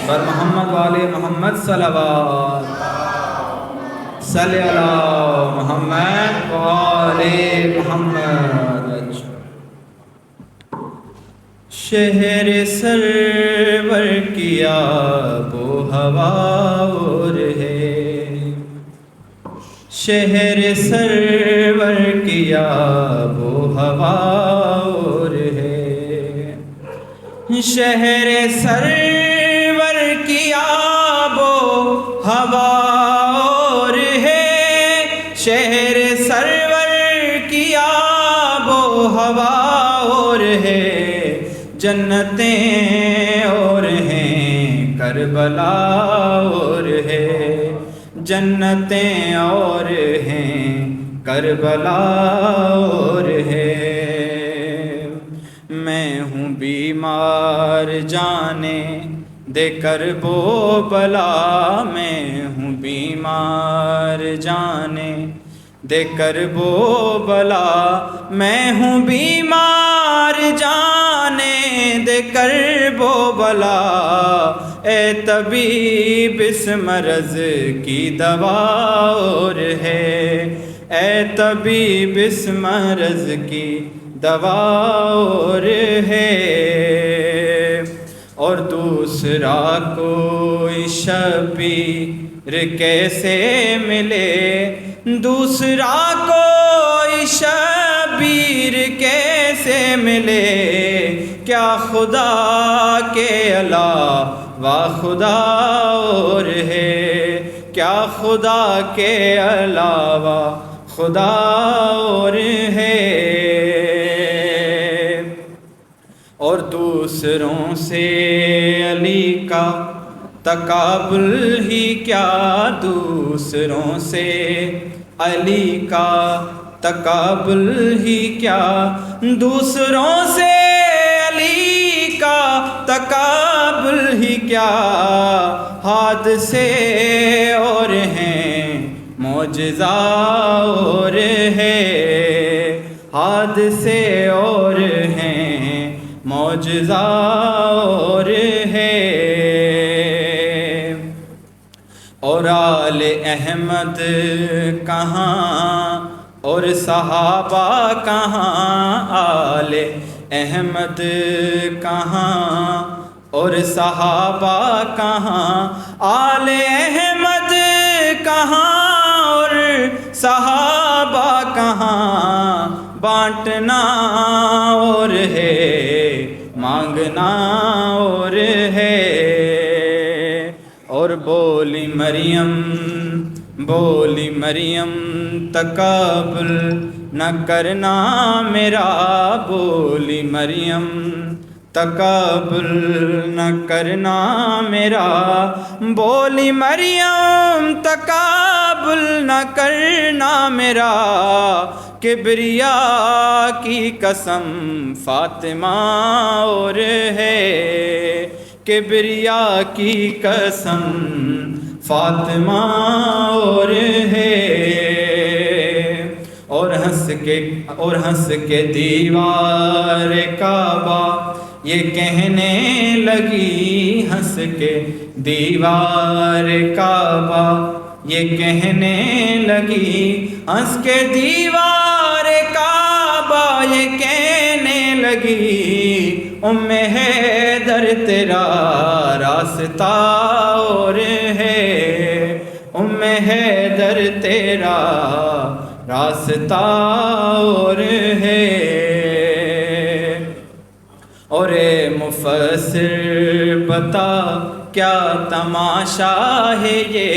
बर मोहम्मद वाले मोहम्मद सलवात सल्ले अला मोहम्मद वाले मोहम्मद। शहर सरवर किया वो हवा और है, शहर सरवर किया वो हवा और है, शहर सरवर किया वो हवा और है, शहर सरवर किया वो हवा और है, जन्नतें और हैं करबला और है, जन्नतें और हैं करबला और है। मैं हूँ बीमार जाने दे कर वो बला, मैं हूँ बीमार जाने दे कर वो बला, मैं हूँ बीमार जाने दे कर वो बला, ए तबीब इस मरज़ की दवा और है, ए तबीब इस मरज़ की दवा और है। और दूसरा कोई शबीर कैसे मिले, दूसरा कोई शबीर कैसे मिले, क्या खुदा के अलावा खुदा और है, क्या खुदा के अलावा खुदा और है। और दूसरों से अली का तकाबुल ही क्या, दूसरों से अली का तकाबुल ही क्या, दूसरों से अली का तकाबुल ही क्या, हादसे और हैं मौजज़ा और है, हादसे और हैं मौजज़ा और है। और आले अहमद कहाँ और सहाबा कहाँ, आले अहमद कहाँ और सहाबा कहाँ, आले अहमद कहाँ और सहाबा कहाँ, बांटना और है मांगना और है। और बोली मरियम तकाबुल न करना मेरा, बोली मरियम तकाबुल न करना मेरा, बोली मरियम तकाबुल न करना मेरा, किबरिया की कसम फातिमा और है, किबरिया की कसम फातिमा और है। और हंस के दीवार काबा ये कहने लगी, हंस के दीवार काबा ये कहने लगी, हंस के दीवार काबा ये कहने लगी, उम्मे हैदर तेरा रास्ता और है, उम्मे हैदर तेरा रास्ता और है। और मुफस्सिर बता क्या तमाशा है ये,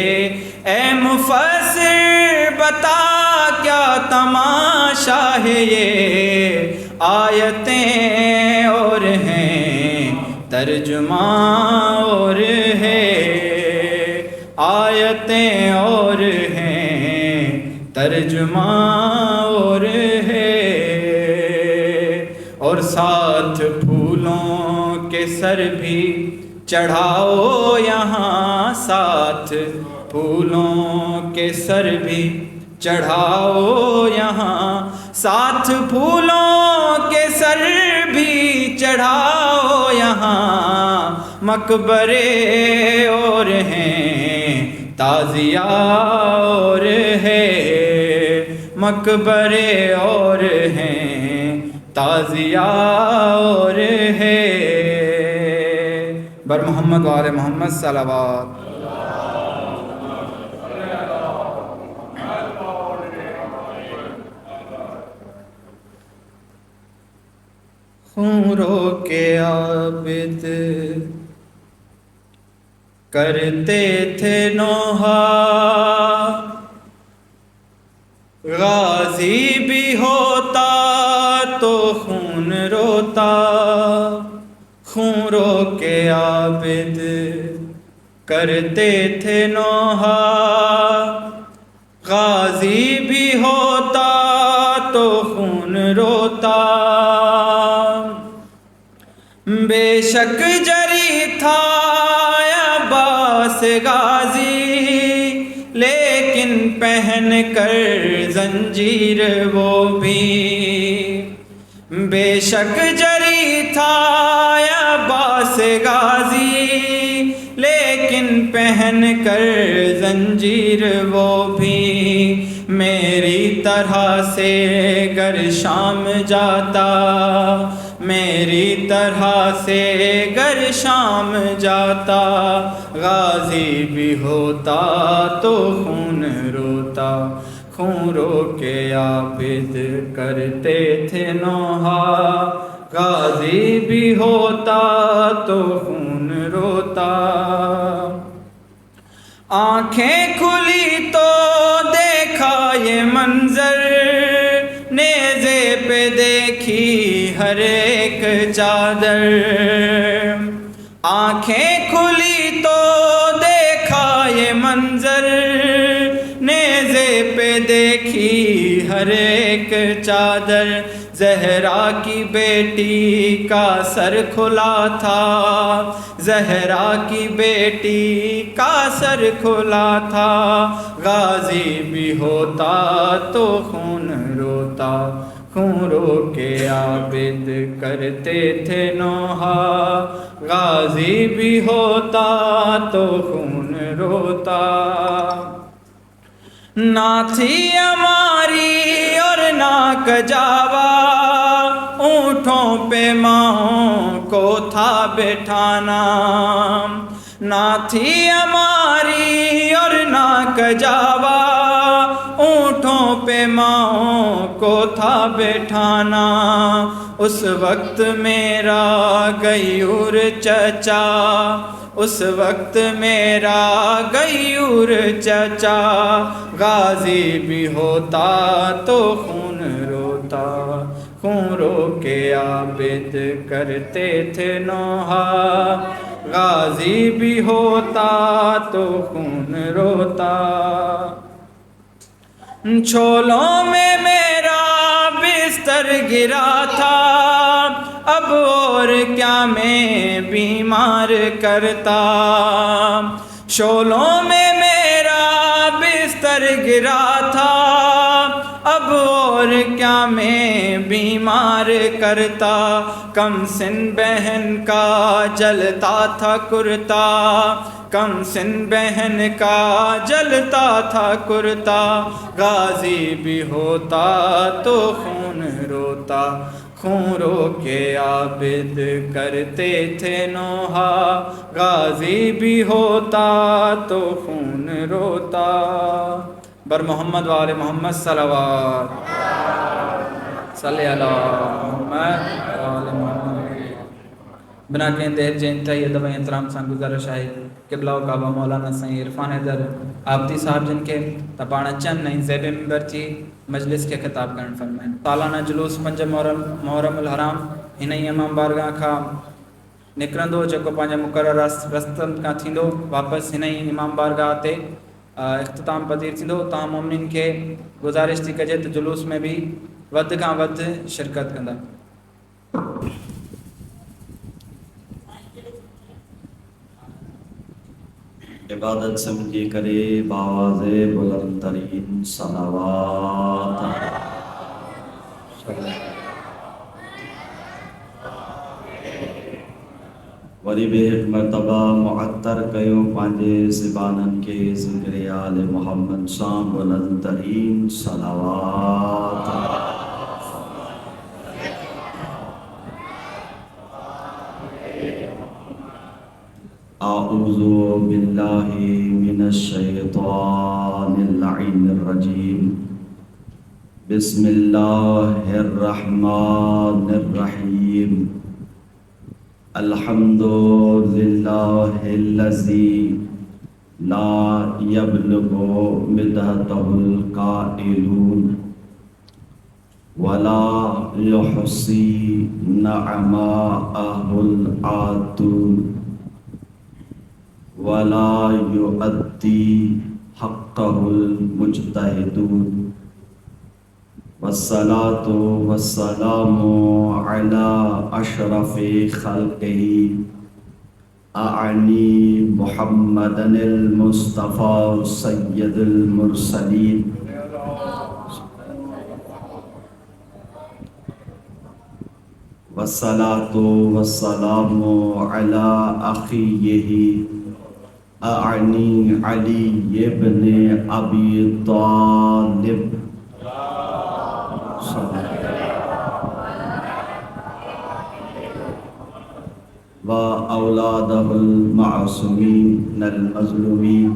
ए मुफस्सिर बता क्या तमाशा है ये, आयतें और हैं तर्जुमा और है, आयतें और हैं तर्जुमा और है। और साथ फूलों के सर भी चढ़ाओ यहाँ, साथ फूलों के सर भी चढ़ाओ यहाँ, साथ फूलों के सर भी चढ़ाओ यहाँ, मकबरे और हैं ताज़िया और है, मकबरे और हैं ताज़िया और है। बर मोहम्मद वाले मोहम्मद सलावत। खूरों के आबिद करते थे नोहा, गाजी भी होता तो खून रोता। खूरों के आबिद करते थे नोहा, गाजी भी होता तो खून रोता। बेशक जरी था अब्बास गाजी, लेकिन पहन कर जंजीर वो भी। बेशक जरी था अब्बास गाजी, लेकिन पहन कर जंजीर वो भी। मेरी तरह से गर शाम जाता, मेरी तरह से गर शाम जाता। गाजी भी होता तो खून रोता। खूरों के आबिद करते थे नोहा, गाजी भी होता तो खून रोता। आंखें खुली तो देखा ये मंजर, नेज़े पे देखी हर एक चादर। आंखें खुली तो देखा ये मंजर, नेज़े पे देखी हर एक चादर। ज़हरा की बेटी का सर खुला था, ज़हरा की बेटी का सर खुला था। गाजी भी होता तो खून रोता। खूरों के आबिद करते थे नोहा, गाजी भी होता तो खून रोता। ना थी हमारी और ना कजावा, ऊँटों पे माओं को था बैठाना। ना थी हमारी और ना कजावा, ऊँटों पे माओं को था बैठाना। उस वक्त मेरा गयूर चचा, उस वक्त मेरा गयूर चचा। गाजी भी होता तो खून रोता। खूरों के आबिद करते थे नोहा, गाजी भी होता तो खून रोता। छोलों में मेरा बिस्तर गिरा था, अब और क्या मैं बीमार करता। शोलों में मेरा बिस्तर गिरा था, अब और क्या मैं बीमार करता। कम सिन बहन का जलता था कुर्ता, कम सिन बहन का जलता था कुर्ता। गाजी भी होता तो खून रोता। खूरों के आबिद करते थे नोहा, गाजी भी होता तो खून रोता। बर मोहम्मद वाले मोहम्मद सलावत। सल्ले अला मोहम्मद वाले मोहम्मद। बिना के देर जैन था ये दवा एहतराम सां गुज़ारिश आहे क़िबला काबा मौलाना साईं इरफान हैदर आबदी साहब जिन के तपाण अचनि नई ज़ेबे मिंबर जी मजलिस के खिताब करण फरमाइनि। सालाना जुलूस 5 मुहर्रमुल हराम हिन ई इमाम बारगाह खां निकिरंदो, जेको पंहिंजे मुक़रर रस्तनि खां थींदो, वापसि हिन ई इमाम बारगाह ते इख़्तिताम पज़ीर थींदो। तव्हां मोमिनिन खे गुज़ारिश थी कजे त जुलूस में भी वधि खां वधि शिरकत कंदा। इबादत समझी करे बावाज़े बुलंद तरीन सलावात। वरी बि हिकु मरतबा मुअत्तर कयो पंहिंजे ज़बाननि खे ज़िक्र आल मोहम्मद सां बुलंद तरीन सलावत। आऊज़ु बिल्लाहि मिनश शैतानिर लईनिर रजीम। बिस्मिल्लाहिर रहमानिर रहीम। अल्हम्दुलिल्लाहिल्लज़ी ला यब्लुगु मिदहतहुल काइलून वला युहसी नअमाअहुल आतून वला युअद्दी हक़्क़हुल मुज्तहिदून। वस्सलातु वस्सलामु अला अशरफि खल्क़िही अअनी मुहम्मदनिल मुस्तफ़ा सय्यदुल मुरसलीन। वस्सलातु वस्सलामु अला अख़ीही अअनी अली इब्न अबी तालिब व औलादहुल मासूमीन अल मज़लूमीन।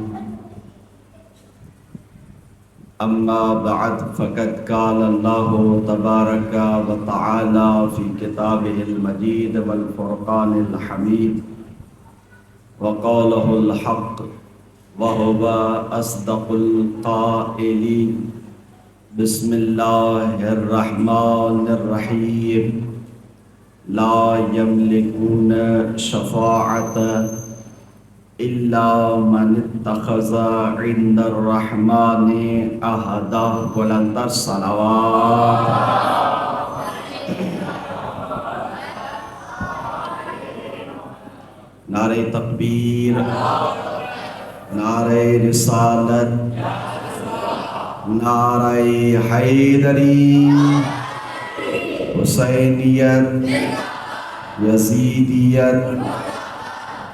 अम्मा बअद फ़क़द क़ाल अल्लाहु तबारक व तआला फ़ी किताबिहिल मजीद वल फ़ुरक़ानिल हमीद व क़ौलहुल हक़्क़ व हुवा अस्दक़ुल क़ाइलीन। बिस्मिल्लाहिर रहमानिर रहीम। ला यमलिकून शफ़ाअत इल्ला मन इत्तख़ज़ा इंदर रहमानि अहदा। बुलंदर सलावत। नारे तकबीर, नारे रिसालत, नारे हैदरी, हुसैनियत, यजीदियत,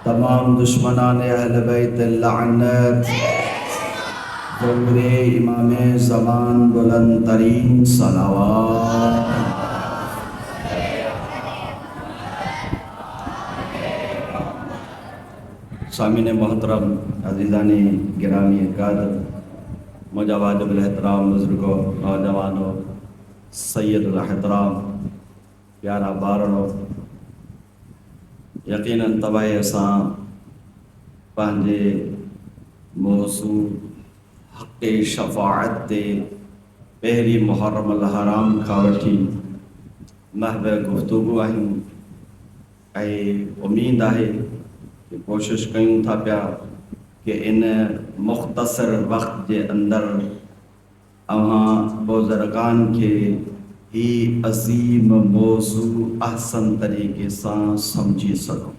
तमाम दुश्मनान अहल बैत लानत, ज़ुमरे इमाम ज़मान बुलंद तरीन सलावत। सामिन मोहतरम अज़ीज़ाने गिरामी क़द्र, मुझा वाजिबुल एहतराम बुज़ुर्गो, नौजवानों, सैयदुल एहतराम, प्यारा बारणो, यकीनन तबाही असां पंहिंजे मौज़ू हक़ शफ़ाअत ते पहिरीं मुहर्रम अल हराम खां वठी महब गुफ़्तगू आहियूं ऐं उम्मीद आहे कि कोशिश कयूं था पिया कि इन मुख़्तसर वक़्त जे अंदरि अवां बुज़ुर्गान खे ही अज़ीम मौज़ू अहसन तरीक़े सां समझी सघूं।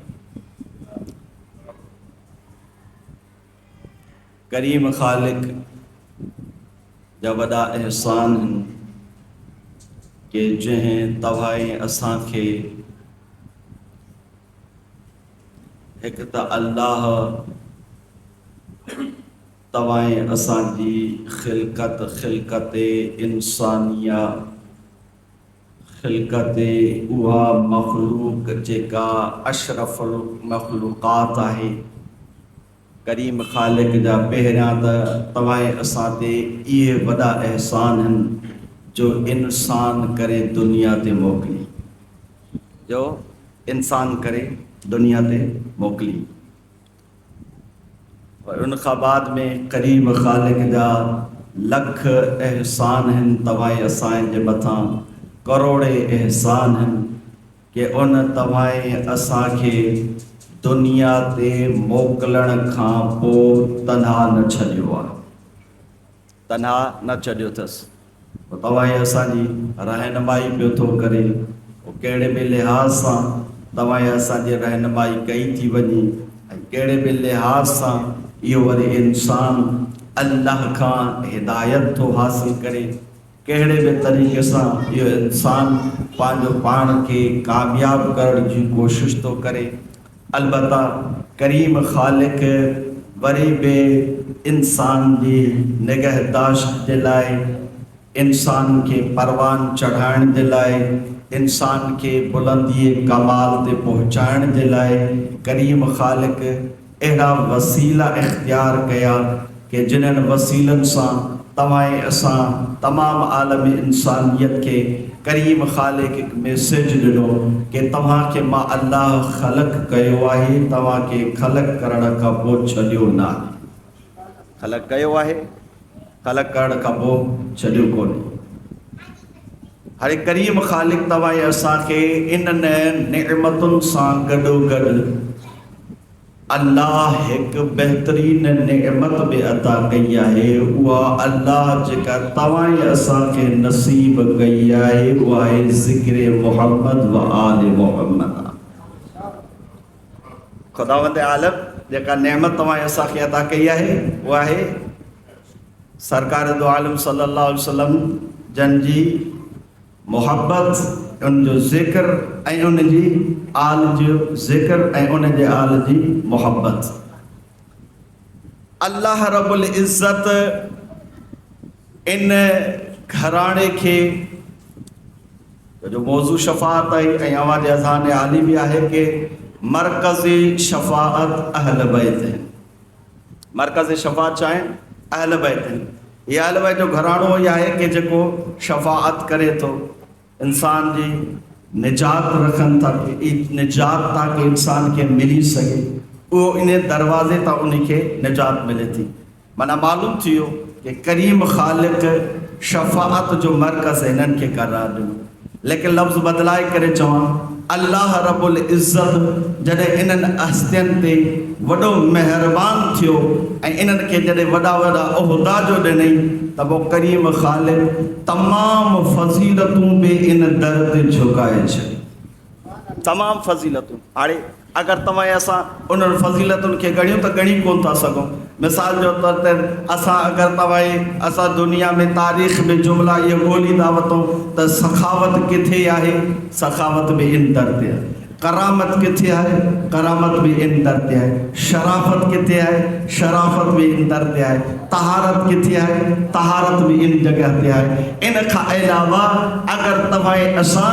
करीम ख़ालिक जा वॾा एहसान आहिनि कि जंहिं तव्हां असांखे हिकु त अल्लाह तव्हां असांजी ख़िलक़त इंसानिया ख़िलक़त उहा मख़लूक जेका अशरफुल मख़लूक़ात आहे। करीम ख़ालिक जा पहिरियां त तव्हां असां ते इहे वॾा एहसान आहिनि जो इंसान करे दुनिया ते मोकिली, जो इंसान करे दुनिया ते मोकिली। और उन खां बाद में करीम ख़ालिक जा लख एहसान आहिनि तव्हां असांजे मथां, करोड़े एहसान आहिनि कि उन तव्हां असांखे दुनिया ते मोकिलण खां पोइ तन्हा न छॾियो आहे, तन्हा न छॾियो अथसि। तव्हां असांजी रहनुमाई पियो थो करे, कहिड़े बि लिहाज़ सां तव्हां असांजी रहनुमाई कई थी वञे ऐं कहिड़े बि लिहाज़ सां इहो वरी इंसान अल्लाह खां हिदायत थो हासिल करे, कहिड़े बि तरीक़े सां इहो इंसान पंहिंजो पाण खे कामयाबु करण जी कोशिशि थो करे। अलबत्ता करीम ख़ालिक वरी बि इंसान जी निगहदाश्त जे लाइ, इंसान के परवान चढ़ाइण जे लाइ, इंसान के बुलंदी कमाल ते पहुँचाइण जे लाइ करीम ख़ालिक अहिड़ा वसीला इख्तियार कया कि जिन्हनि वसीलनि सां तव्हां असां तमाम आलम इंसानियत के करीम ख़ालिक एक मैसेज ॾिनो कि तव्हांखे मां अल्लाह ख़लक़ कयो आहे, तव्हांखे ख़लक़ करण खां पोइ छॾियो न आहे। ख़लक़ कयो आहे, ख़लक़ करण खां पोइ छॾियो कोन्हे। हाणे करीम ख़ालिक तव्हां असांखे इन्हनि नेमतुनि सां गॾोगॾु अल्लाह एक बेहतरीन नेमत भी अता कई है। उहा अल्लाह जेका तव्हां असांखे नसीब कई है उहा है ज़िक्र मोहम्मद व आल मोहम्मद। खुदावंद आलम जेका नेमत तव्हां असांखे अता कई है उहा है सरकार दो आलम सल्लल्लाहु अलैहि वसल्लम जन जी मोहब्बत, उन जो ज़िक्र ऐं उन जी आल जो ज़िक्र ऐं उन जे आल जी मोहब्बत। अल्लाह रब्बुल इज़्ज़त इन घराणे के जो मौजू शफ़ाअत आई ऐं आवाज़ अज़ान आली भी है कि मरकज़ी शफ़ाअत अहल बैत है। मरकज़ी शफ़ाअत चाहे अहल बैत है। ये अहल बैत जो घराणो यह है कि जो शफ़ाअत करे तो इंसान जी निजात रखन था कि निजात ताकि इंसान के मिली सके, वो इन दरवाजे ता उनके निजात मिले थी। माना मालूम थी कि करीम ख़ालिक शफ़ाअत जो मरकज़ इन्हनि खे करार ॾिनो। लेकिन लफ़्ज़ बदलाए करे चवां अल्लाह रब्बुल इज़्ज़त जॾहिं इन्हनि हस्तियुनि ते वॾो महिरबान थियो ऐं इन्हनि खे जॾहिं वॾा वॾा उहिदा जो ॾिनई त पोइ करीम ख़ालिक तमामु फ़ज़ीलतूं बि इन दर ते झुकाए छॾी। तमामु फ़ज़ीलतूं हाणे अगर तव्हां असां उन्हनि फ़ज़ीलतुनि खे ॻणियूं त ॻणी कोन था सघूं। मिसाल जो तौर ते असां अगर तव्हां असां दुनिया में तारीख़ में जुमला ये ॻोल्हींदा वठूं त सखावत किथे आहे, सखावत भी इन दर ते आहे। करामत किथे आहे, करामत भी इन दर ते आहे। शराफत किथे आहे, शराफत भी इन दर ते आहे। तहारत किथे आहे, तहारत भी इन जगह ते आहे। इन खां अलावा अगर तव्हां असां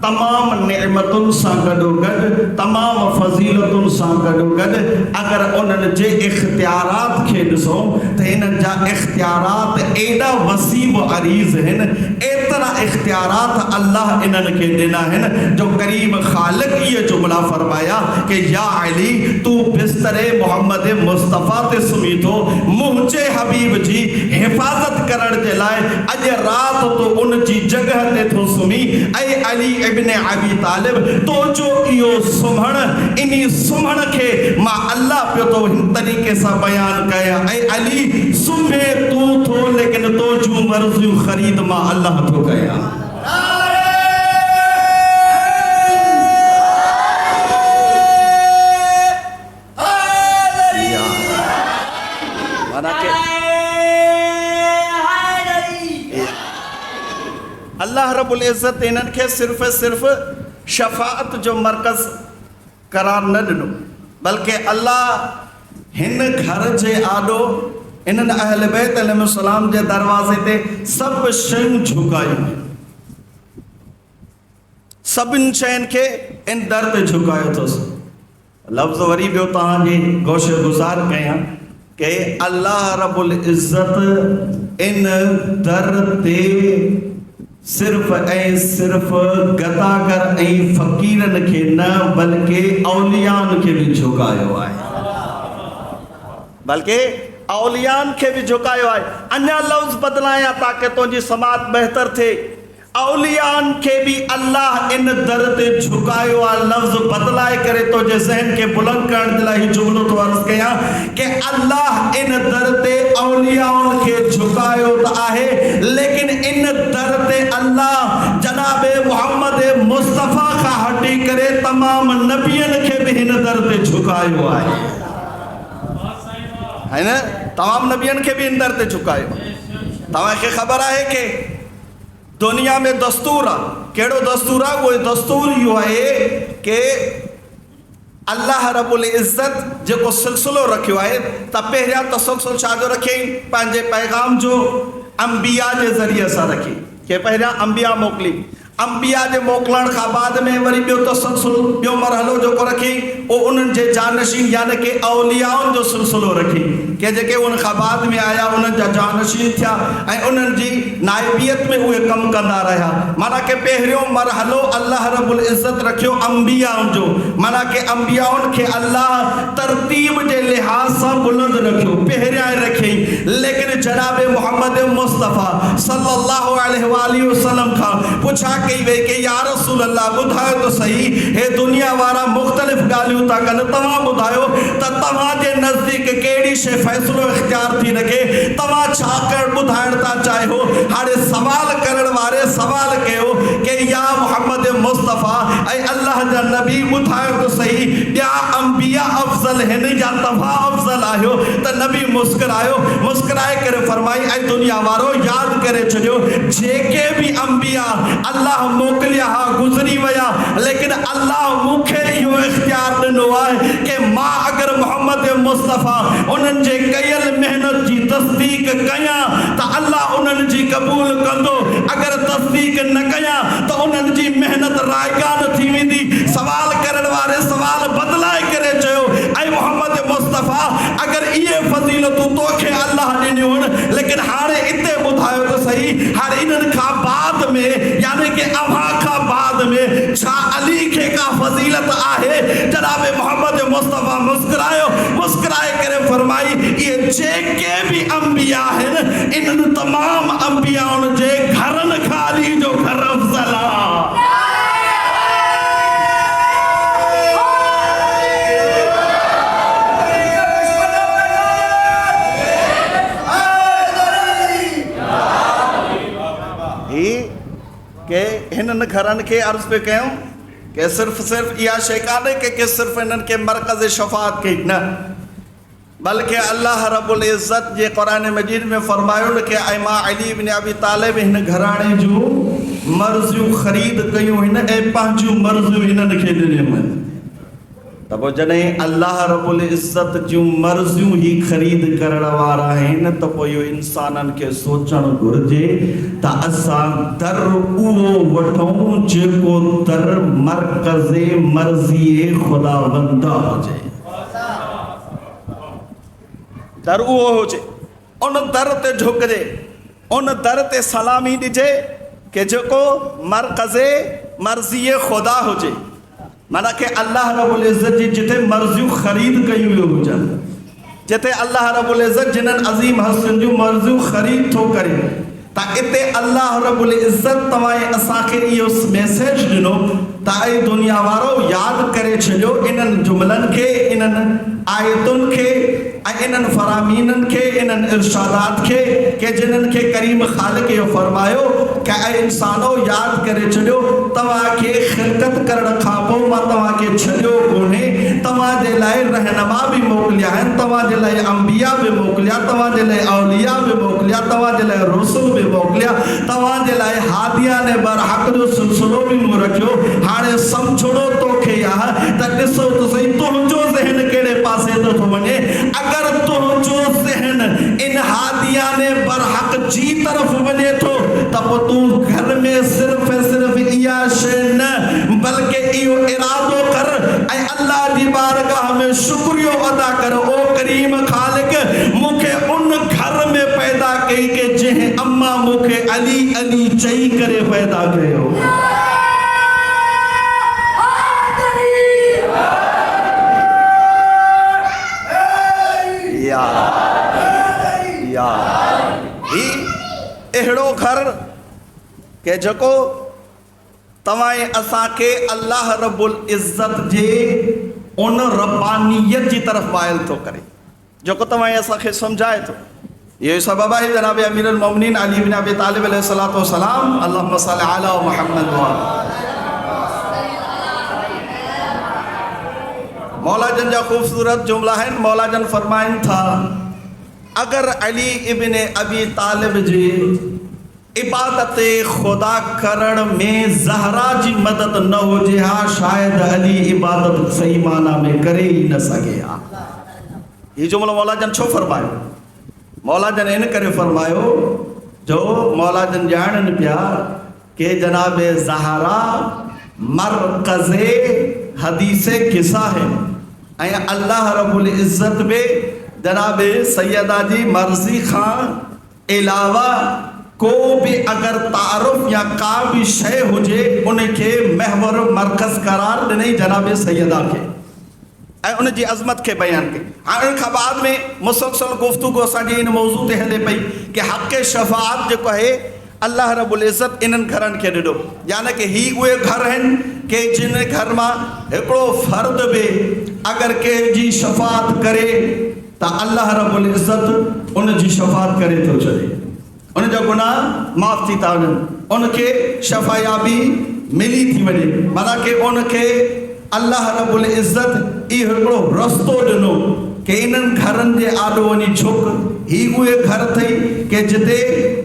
तमाम नेमतुनि सां गॾोगॾु तमाम फ़ज़ीलतुनि सां गॾोगॾु अगर उन्हनि जे इख्तियारात खे ॾिसूं त इन्हनि जा इख्तियारात एॾा वसीब अरीज़ आहिनि, एतिरा इख्तियारात अल्लाह इन्हनि खे ॾिना आहिनि जो करीम ख़ालिक ये जुमला फरमाया कि या अली तू बिस्तरे मोहम्मद मुस्तफ़ा ते सुम्ही थो, मुंहिंजे हबीब जी हिफ़ाज़त करण जे लाइ अॼु राति तो उन जी जगह ते थो सुम्ही। ऐं अली इब्न अबी तालिब तो जो इहो सुम्हण इन्ही सुम्हण खे मां अल्लाह पियो तो हिन तरीक़े सां बयान कया। ऐं अली सुम्हे तू थो लेकिन तो जूं मर्ज़ियूं ख़रीद मां अल्लाह थो कया। अल्लाह रब्बुल इज़्ज़त इन्हनि खे सिर्फ़ शफ़ाअत जो मरकज़ करार न ॾिनो, बल्कि अल्लाह हिन घर जे आॾो इन्हनि अहल बैत अलैहिस्सलाम जे दरवाज़े ते सभु शयूं झुकायूं। सभिनि शयुनि खे इन दर ते झुकायो अथसि। लफ़्ज़ वरी ॿियो तव्हांजी गोश गुज़ार कयां कि अल्लाह रब्बुल इज़्ज़त इन दर ते सिर्फ़ ऐं सिर्फ़ गदागर ऐं फ़क़ीरनि खे न बल्कि औलियान खे भी झुकायो आहे, बल्कि औलियान खे भी झुकायो आहे। अञा लफ़्ज़ बदलाया ताकि तुंहिंजी समात बहितर थिए। औलियान के भी अल्लाह इन दर ते झुकायो आहे। लफ़्ज़ बदलाए करे तुंहिंजे ज़हन के बुलंद करण जे लाइ ही जुमलो तो अर्ज़ कयां कि अल्लाह इन दर ते औलियान के झुकायो त आहे, लेकिन इन दर ते अल्लाह जनाबे मोहम्मद मुस्तफ़ा खां हटी करे तमाम नबियन के भी इन दर ते झुकायो आहे, है न? तमाम नबियन के भी इन दर ते झुकायो। तव्हांखे ख़बर आहे कि दुनिया में दस्तूर आहे, कहिड़ो दस्तूर आहे? उहो दस्तूर इहो आहे कि अल्लाह रब्बुल इज़्ज़त जेको सिलसिलो रखियो आहे त पहिरियां तसलसल छाजो रखियईं पंहिंजे पैगाम जो अंबिया जे ज़रिए सां रखी के पहिरियां अंबिया मोकिली अंबिया जे मोकिलण खां बाद में वरी ॿियो तसलसल ॿियो मरहलो जेको रखी उहो उन्हनि जे जानशीन यानी कि औलियाउनि जो सिलसिलो रखी के जेके उन खां बाद में आया उन्हनि जा जानशीन थिया ऐं उन्हनि जी नाइबियत में उहे कमु कंदा रहिया माना कि पहिरियों मरहलो अल्लाह रब्बुल इज़्ज़त रखियो अंबियाउनि जो माना कि अंबियाउनि खे अल्लाह तरतीब जे लिहाज़ सां बुलंद रखियो पहिरियां रखियईं लेकिन जनाब मोहम्मद मुस्तफ़ा सल्लल्लाहु अलैहि वसल्लम खां पुछा कई वई कि या रसूल अल्लाह ॿुधायो त सही हे दुनिया वारा मुख़्तलिफ़ ॻाल्हियूं था कनि तव्हां ॿुधायो त तव्हांजे नज़दीक कहिड़ी शइ फ़ैसिलो इख़्तियार थी लॻे तव्हां छा करणु ॿुधाइण था चाहियो हाणे सवाल करण वारे सवाल कयो कि या मोहम्मद मुस्तफ़ा ऐं अल्लाह जा नबी ॿुधायो त सही ॿिया अंबिया अफ़ज़ल आहिनि या तव्हां अफ़ज़ल आहियो त नबी मुस्कुराए करे फरमाई ऐं दुनिया वारो यादि करे छॾियो जेके बि अंबिया अल्लाह मोकिलिया हा गुज़री विया लेकिन अल्लाह मूंखे इहो इख़्तियार ॾिनो आहे कि मां अगरि मोहम्मद मुस्तफ़ा उन्हनि जे कयल महिनत जी तस्दीक कयां त अल्लाह उन्हनि जी क़बूल कंदो अगरि तस्दीक न कयां त उन्हनि जी महिनत रायगान थी वेंदी सवाल करण वारे सवाल बदलाए करे चयो ऐं मोहम्मद मुस्तफ़ा अगरि इहे फज़ीलतूं तोखे अल्लाह ॾिनियूं आहिनि लेकिन हाणे हिते ॿुधायो त सही हाणे इन्हनि खां बाद में यानी कि अव्हां खां बाद में छा अली खे का फज़ीलत आहे जनाब मोहम्मद मुस्तफ़ा मुस्कुराए करे फरमाई ये जेके भी अंबिया आहिनि इन्हनि तमाम अंबियाउनि जे घरनि खां अली जो घर अफ़ज़ल आहे के हिननि घरनि खे अर्ज़ पे कयूं कि सिर्फ़ इहा शइ कान्हे कि सिर्फ़ हिननि खे मरकज़ शफ़ाअत कई न बल्कि अल्लाह रब्बुल इज़्ज़त जे क़ुरान मजीद में फरमायो न कि ऐं मां अली इब्न अबी तालिब हिन घराणे जूं मर्ज़ियूं ख़रीद कयूं हिन ऐं पंहिंजूं मर्ज़ियूं हिननि खे ॾिनियूं त पोइ जॾहिं अल्लाह रब्बुल इज़्ज़त जूं मर्ज़ियूं ही ख़रीद करण वारा आहिनि त पोइ इहो इंसाननि खे सोचणु घुरिजे त असां दर उहो वठूं जेको दर मरकज़ मर्ज़ी ख़ुदावंद हुजे दर उहो हुजे उन दर ते झुकिजे उन दर ते सलामी ॾिजे कि जेको मरकज़ मर्ज़ी ख़ुदा हुजे माना कि अल्लाह रब्बुल इज़्ज़त जी जिथे मर्ज़ियूं ख़रीद कयूं हुजनि जिथे अल्लाह रब्बुल इज़्ज़त जिन्हनि अज़ीम हस्तियुनि जूं मर्ज़ियूं ख़रीद थो करे त हिते अल्लाह रब्बुल इज़्ज़त तव्हां असांखे इहो मैसेज ॾिनो त ऐं दुनिया वारो यादि करे छॾियो इन्हनि जुमलनि खे इन्हनि आयतुनि खे ऐं इन्हनि फरामीननि खे इन्हनि इरशादात खे कि जिन्हनि खे करीम ख़ालिक इहो फरमायो कि ऐं इंसानो यादि करे छॾियो तव्हांखे ख़िलक़त करण खां पोइ मां तव्हांखे छॾियो कोन्हे तव्हांजे लाइ रहनुमा बि मोकिलिया आहिनि तव्हांजे लाइ अंबिया बि मोकिलिया तव्हांजे लाइ औलिया बि मोकिलिया तव्हांजे लाइ रसूल बि मोकिलिया तव्हांजे लाइ हादियाने बरहक़ जो सिलसिलो बि मूं रखियो हाणे सम्झणो तोखे आहे त ॾिसो त सही तुंहिंजो ज़हन कहिड़े पासे नथो वञे अगरि तुंहिंजो ज़हन इन हादियाने बरहक़ जी तरफ़ वञे थो त पोइ तूं घर में सिर्फ़ इहा शइ न बल्कि इहो इरादो कर ऐं अल्लाह जी बारगाह में शुक्रियो अदा कर ओ करीम ख़ालिक मूंखे उन घर में पैदा कई कि जंहिं अम्मा मूंखे अली अली चई करे पैदा कयो अहिड़ो घर के जेको तव्हां असांखे अल्लाह रब्बुल इज़्ज़त जे उन रब्बानियत जी तरफ़ माइल थो करे जेको तव्हां असांखे सम्झाए थो इहो सबबु आहे जनाब अमीरुल मोमिनीन अली इब्न अबी तालिब अलैहिस्सलातु वस्सलाम अल्लाहुम्मा सल्लि अला मुहम्मद मौला जन जा ख़ूबसूरत जुमला आहिनि मौला जन फरमाइनि था अगर अली इब्न अबी तालिब जी इबादत खुदा करण में ज़हरा जी मदद न हुजे हा शायद अली इबादत सही माना में करे ही न सके हा। ये जुमलो मौला जन छो फरमायो? मौला जन इन करे फरमायो जो मौला जन ॼाणनि पिया के जनाब ज़हरा मरकज़े हदीसे किसा है ऐं अल्लाह रब्बुल इज़्ज़त में जनाब सैयदा जी मर्ज़ी खां अलावा को भी अगर तारुफ या का भी शय हुजे उनके महवर मरकज़ करार ॾिनई जनाब सैयदा के ऐं उन जी अज़मत के बयान के। हाणे उन खां बाद में मुसलसल गुफ्तगू असांजी इन मौज़ू ते हले पई कि हक़ शफ़ाअत जेको आहे अल्लाह रब्बुल इज़्ज़त इन्हनि घरनि खे ॾिनो, यानी कि ही उहे घर आहिनि के जिन घर मां हिकिड़ो फ़र्द बि अगर कंहिं जी शफ़ाअत करे त अल्लाह रब्बुल इज़्ज़त उन जी शफ़ाअत करे थो छॾे, उन जा गुनाह माफ़ थी था वञनि, उनखे शफ़ायाबी मिली थी वञे। माना कि उनखे अल्लाह रब्बुल इज़्ज़त इहो हिकिड़ो रस्तो ॾिनो कि इन्हनि घरनि जे आॾो वञी झुक। ही उहे घर अथई कि जिते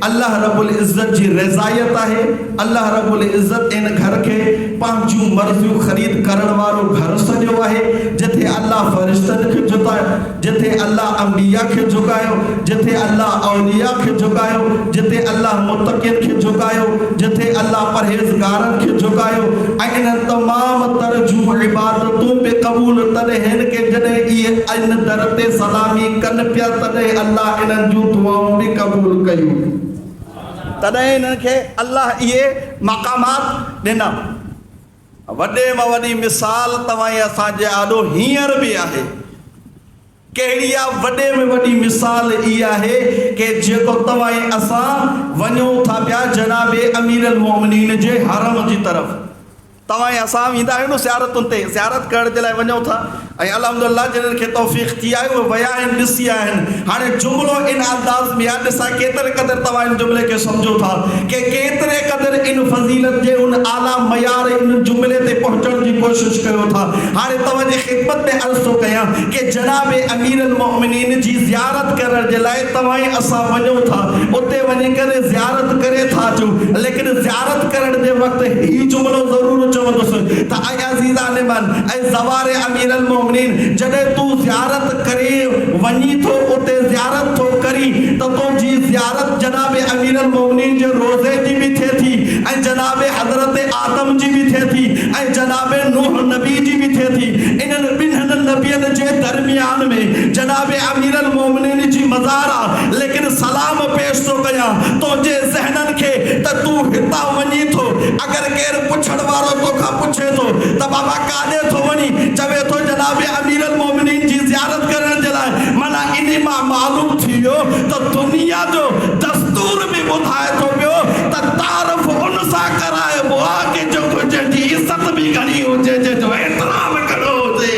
अल्लाह रब्बुल इज़्ज़त जी रज़ायत आहे। अल्लाह रब्बुल इज़्ज़त इन घर खे पंहिंजूं मर्ज़ियूं ख़रीद करण वारो घर सॼो आहे, जिथे अल्लाह फ़रिश्तनि खे झुकायो, जिथे अल्लाह अंबिया खे झुकायो, जिथे अल्लाह औलिया खे झुकायो, जिथे अल्लाह मुतक़िन खे झुकायो, जिथे अल्लाह परहेज़गारनि खे झुकायो। ऐं इन्हनि तमाम तर जूं इबादतूं बि क़बूल तॾहिं हिन के जॾहिं इहे इन दर ते सलामी कनि पिया तॾहिं अल्लाह इन्हनि जूं दुआऊं बि क़बूल कयूं, तॾहिं इन्हनि खे अल्लाह इहे मक़ामात ॾिना। वॾे में वॾी मिसाल तव्हां असांजे आॾो हींअर बि आहे। कहिड़ी आहे? वॾे में वॾी मिसाल इहा आहे कि जेको तव्हां असां वञूं था पिया जनाबे अमीर अल मोमिनीन जे हरम जी तरफ़, तव्हां असां वेंदा आहियूं न ज़ियारतुनि ते, ज़ियारत करण जे लाइ वञूं था ऐं अल्हम्दुलिल्लाह जिन्हनि खे तौफ़ीक़ थी आहे उहे विया आहिनि, ॾिसी आहिनि। हाणे जुमिलो इन अंदाज़ में आहे, ॾिसां केतिरे क़दुरु तव्हां इन जुमिले खे सम्झो था कि केतिरे क़दुरु इन फज़ीलत जे उन आला मयार इन जुमिले ते पहुचण जी कोशिशि कयो था। हाणे तव्हांजी ख़िदमत में अर्ज़ु थो कयां कि जनाब अमीर अल मोमिनीन जी ज़ियारत करण जे लाइ तव्हां असां वञूं था, उते वञी करे ज़ियारत करे था अचूं, लेकिन ज़ियारत करण जे वक़्तु हीउ जुमिलो ज़रूरु चवंदुसि त ऐं अज़ीज़ान मन ऐं ज़वार अमीर अल मोमिनीन, जॾहिं तूं ज़ियारत करे वञी थो उते ज़ियारत थो करी त तुंहिंजी ज़ियारत जनाब अमीर अल मोमिनीन जे रोज़े जी बि थिए थी ऐं जनाब हज़रत आदम जी बि थिए थी ऐं जनाब नूह नबी जी बि थिए थी। इन्हनि ॿिन्हिनि नबियनि जे दरमियान में जनाब अमीर अल मोमिनीन जी मज़ार आहे, लेकिन सलाम पेश थो कयां तुंहिंजे ज़हननि खे त तूं हितां वञी थो। अगरि केरु पुछण वारो तोखां पुछे थो त बाबा काॾे थो वञी, चवे थो जनाब अमीर अल मोमिनीन जी ज़ियारत करण जे लाइ, माना इन मां मालूम थी वियो त दुनिया जो दस्तूर बि ॿुधाए थो पियो त तारीफ़ उन सां कराइबो आहे कि जेको जंहिंजी इज़त बि घणी हुजे, जंहिंजो एतिराम घणो हुजे।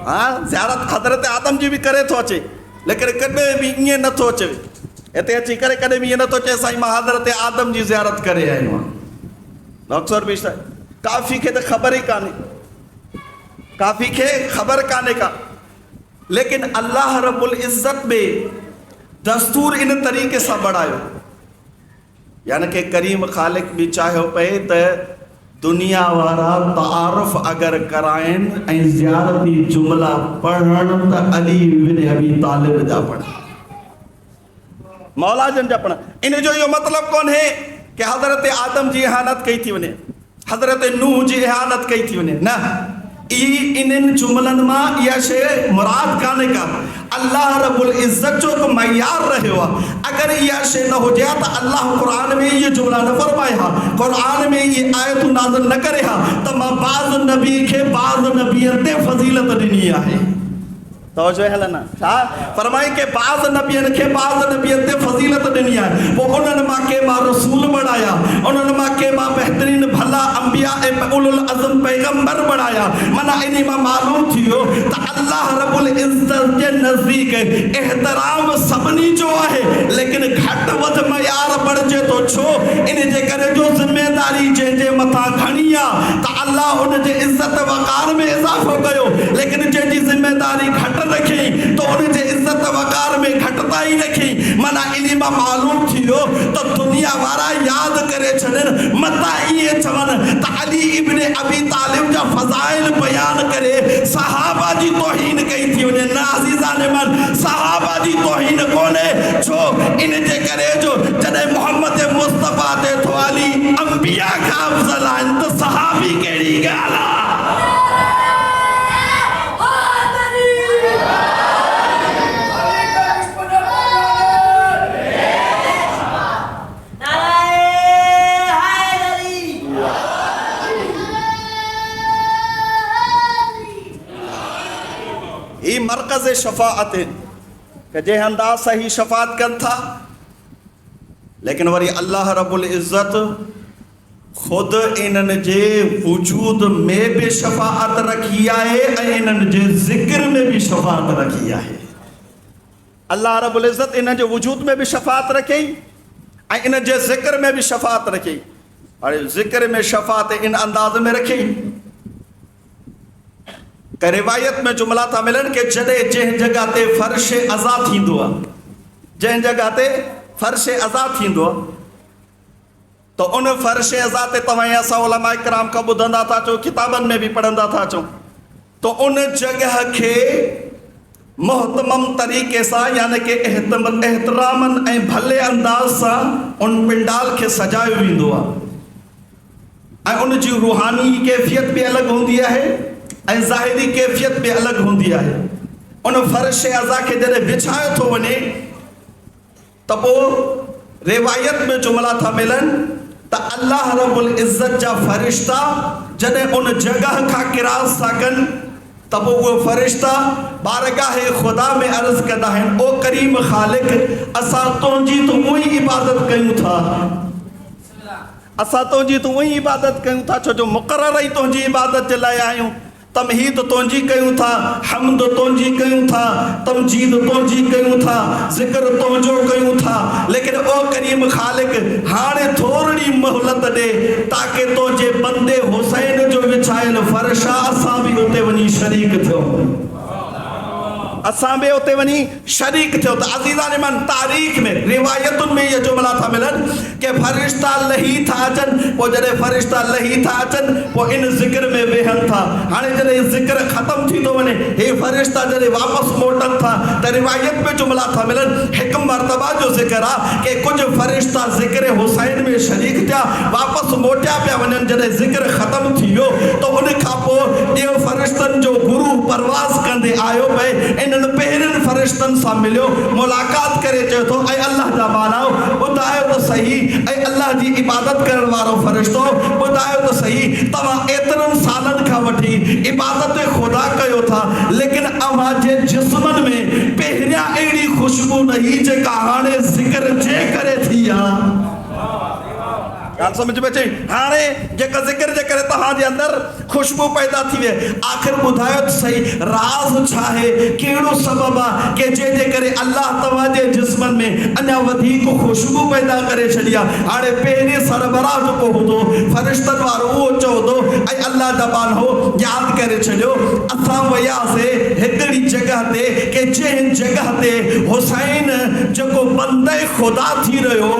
हाँ, ज़ियारत हज़रत आदम जी बि करे थो अचे, लेकिन कॾहिं बि ईअं नथो अचे हिते अची करे, कॾहिं बि ईअं नथो चए साईं मां हज़रत आदम जी ज़ियारत करे आयो आहियां। अक्सर बि काफ़ी खे त ख़बर ई कान्हे, काफ़ी खे ख़बर कान्हे का, लेकिन अल्लाह रब्बुल इज़्ज़त में दस्तूर इन तरीक़े सां बढ़ायो, यानी कि करीम ख़ालिक बि चाहियो पए त दुनिया वारा तारुफ़ अगर कराइनि ऐं ज़ियारती जुमला पढ़नि त अली बिन अबी तालिब जा पढ़नि, मौला जन जा पढ़नि। इन जो इहो मतिलबु कोन्हे कि हज़रत आदम जी इहानत कई थी वञे, हज़रत नूह जी इहानत कई थी वञे, न। इन्हनि जुमलनि मां इहा शइ मुराद कान्हे का। अल्लाह रब्बुल इज़्ज़त जो हिकु मयार रहियो आहे। अगरि इहा शइ न हुजे हा त अल्लाह क़ुरान में इहे जुमला न फरमाए हा, क़ुरान में इहे आयतूं नाज़िल न करे हा त मां बाज़ नबी खे बाज़ नबियनि ते फज़ीलत ॾिनी आहे। तवजो है ना, छा फरमाई के बाज़ नबियनि खे बाज़ नबियनि ते फज़ीलत ॾिनी आहे, पोइ उन्हनि मां के मां रसूल बणाया, उन्हनि मां के मां बहितरीन भला अंबिया ऐं उलुल अज़म पैगंबर बणाया। माना इन मां मालूम थी वियो त अल्लाह रब्बुल इज़्ज़त जे नज़दीक एहतराम सभिनी जो आहे, लेकिन घटि वधि मयार बढ़िजे थो। छो? इन जे करे जो ज़िमेदारी जंहिंजे मथां खणी आहे त अल्लाह उन जे इज्जत वक़ार में इज़ाफ़ो कयो, लेकिन जंहिंजी ज़िम्मेदारी घटि रखी तो उन जे इज्जत वक़ार में घटिताई रखी। माना इन मां मालूम थी वियो त दुनिया वारा यादि करे छॾनि, मता इहे चवनि त अली इब्न अबी तालिब जा फ़ज़ाइल बयान करे सहाबा जी तौहीन कई थी वञे। न अज़ीज़ान मन, सहाबा जी तौहीन कोन्हे, छो इन जे करे जो जॾहिं मोहम्मद मुस्तफ़ा ते थो अली अंबिया खां अफ़ज़ल आहिनि त सहाबी कहिड़ी ॻाल्हि आहे। ही मरकज़ शफ़ाअत के जे अंदाज़ सां ही शफ़ाअत कनि था, लेकिन वरी अल्लाह रब्बुल इज़्ज़त खुद इन्हनि जे वजूद में भी शफ़ाअत रखी आहे ऐं इन्हनि जे ज़िक्र में भी शफ़ाअत रखी आहे। अल्लाह रब्बुल इज़्ज़त इन्हनि जे वजूद में भी शफ़ाअत रखी ऐं इन्हनि जे ज़िक्र में भी शफ़ाअत रखी। और ज़िक्र में शफ़ाअत इन अंदाज़ में रखी के रिवायत में जुमला था मिलन के जॾहिं जंहिं जगह ते फ़र्श अज़ा थींदो आहे, जंहिं जगह ते फ़र्श अज़ा थींदो आहे, तो उन फ़र्श अज़ा ते तव्हां असां उलमा इकराम खां ॿुधंदा था अचो, किताबनि में भी पढ़ंदा था अचो, तो उन जगह के मुहतमम तरीक़े सां यानी कि एहतरामन ऐं भले अंदाज़ सां उन पिंडाल के सजायो वेंदो आहे ऐं उन जी रूहानी कैफ़ियत भी अलॻि हूंदी आहे ऐं ज़ाहिरी कैफ़ियत भी अलॻि हूंदी आहे। उन फ़र्श अज़ा के जॾहिं विछायो थो वञे त पोइ रिवायत में जुमला था मिलनि त अल्लाह रब्बुल इज़्ज़त जा फ़रिश्ता जॾहिं उन जगह खां किरास था कनि त पोइ उहे फ़रिश्ता बारगाह ख़ुदा में अर्ज़ कंदा आहिनि, ओ करीम ख़ालिक, असां तुंहिंजी त उहो ई इबादत कयूं था, असां तुंहिंजी त उहो ई इबादत कयूं था, छो जो मुक़रर ई तुंहिंजी इबादत जे लाइ आहियूं। तमहीद तुंहिंजी कयूं था, हमद तुंहिंजी कयूं था, तमजीद तुंहिंजी कयूं था, ज़िक्र तुंहिंजो कयूं था, लेकिन ओ करीम ख़ालिक हाणे थोरी मोहलत ॾे ताकि तुंहिंजे बंदे हुसैन जो विछायल फ़र्श आहे असां बि उते वञी शरीक थियूं, असां बि उते वञी शरीक थियो। त अज़ीज़ान मन, तारीख़ में रिवायतुनि में ये जुमला था मिलनि कि फ़रिश्ता लही था अचनि, पोइ जॾहिं फ़रिश्ता लही था अचनि पोइ इन ज़िक्र में वेहनि था। हाणे जॾहिं ज़िक्र ख़तमु थी थो वञे, हे फ़रिश्ता जॾहिं वापसि मोटनि था त रिवायत में जुमला था मिलनि, हिकु मरतबा जो ज़िक्र आहे कि कुझु फ़रिश्ता ज़िक्र हुसैन में शरीक थिया, वापसि मोटिया पिया वञनि। जॾहिं ज़िक्र ख़तमु थी वियो त उन खां पोइ ॿियो फ़रिश्तनि जो गुरू परवाज़ कंदे आयो भई इन पहिरियुनि फ़रिश्तनि सां मिलियो, मुलाक़ात करे चयो थो, ऐं अल्लाह जा मानाओ ॿुधायो त सही, ऐं अल्लाह जी इबादत करण वारो फ़रिश्तो ॿुधायो त सही, तव्हां एतिरनि सालनि खां वठी इबादत ख़ुदा कयो था, लेकिन अव्हां जे जिस्मनि में पहिरियां अहिड़ी ख़ुशबू न हुई जेका हाणे ज़िक्र जे करे थी आहे। ॻाल्हि समझ में अचे? हाणे जेका ज़िक्र जे करे तव्हांजे अंदरि ख़ुशबू पैदा थी वे, आख़िर ॿुधायो त सही राज़ छा आहे, कहिड़ो सबबु आहे कि जंहिंजे करे अल्लाह तव्हांजे जिस्मनि में अञा वधीक ख़ुशबू पैदा करे छॾी आहे। हाणे पहिरें सरबराह जेको हूंदो फ़रिश्तनि वारो उहो चवंदो ऐं अल्लाह जा बानो यादि करे छॾियो, असां वियासीं हिकिड़ी जॻह ते कि जंहिं जॻह ते हुसैन जेको बंदे ख़ुदा थी रहियो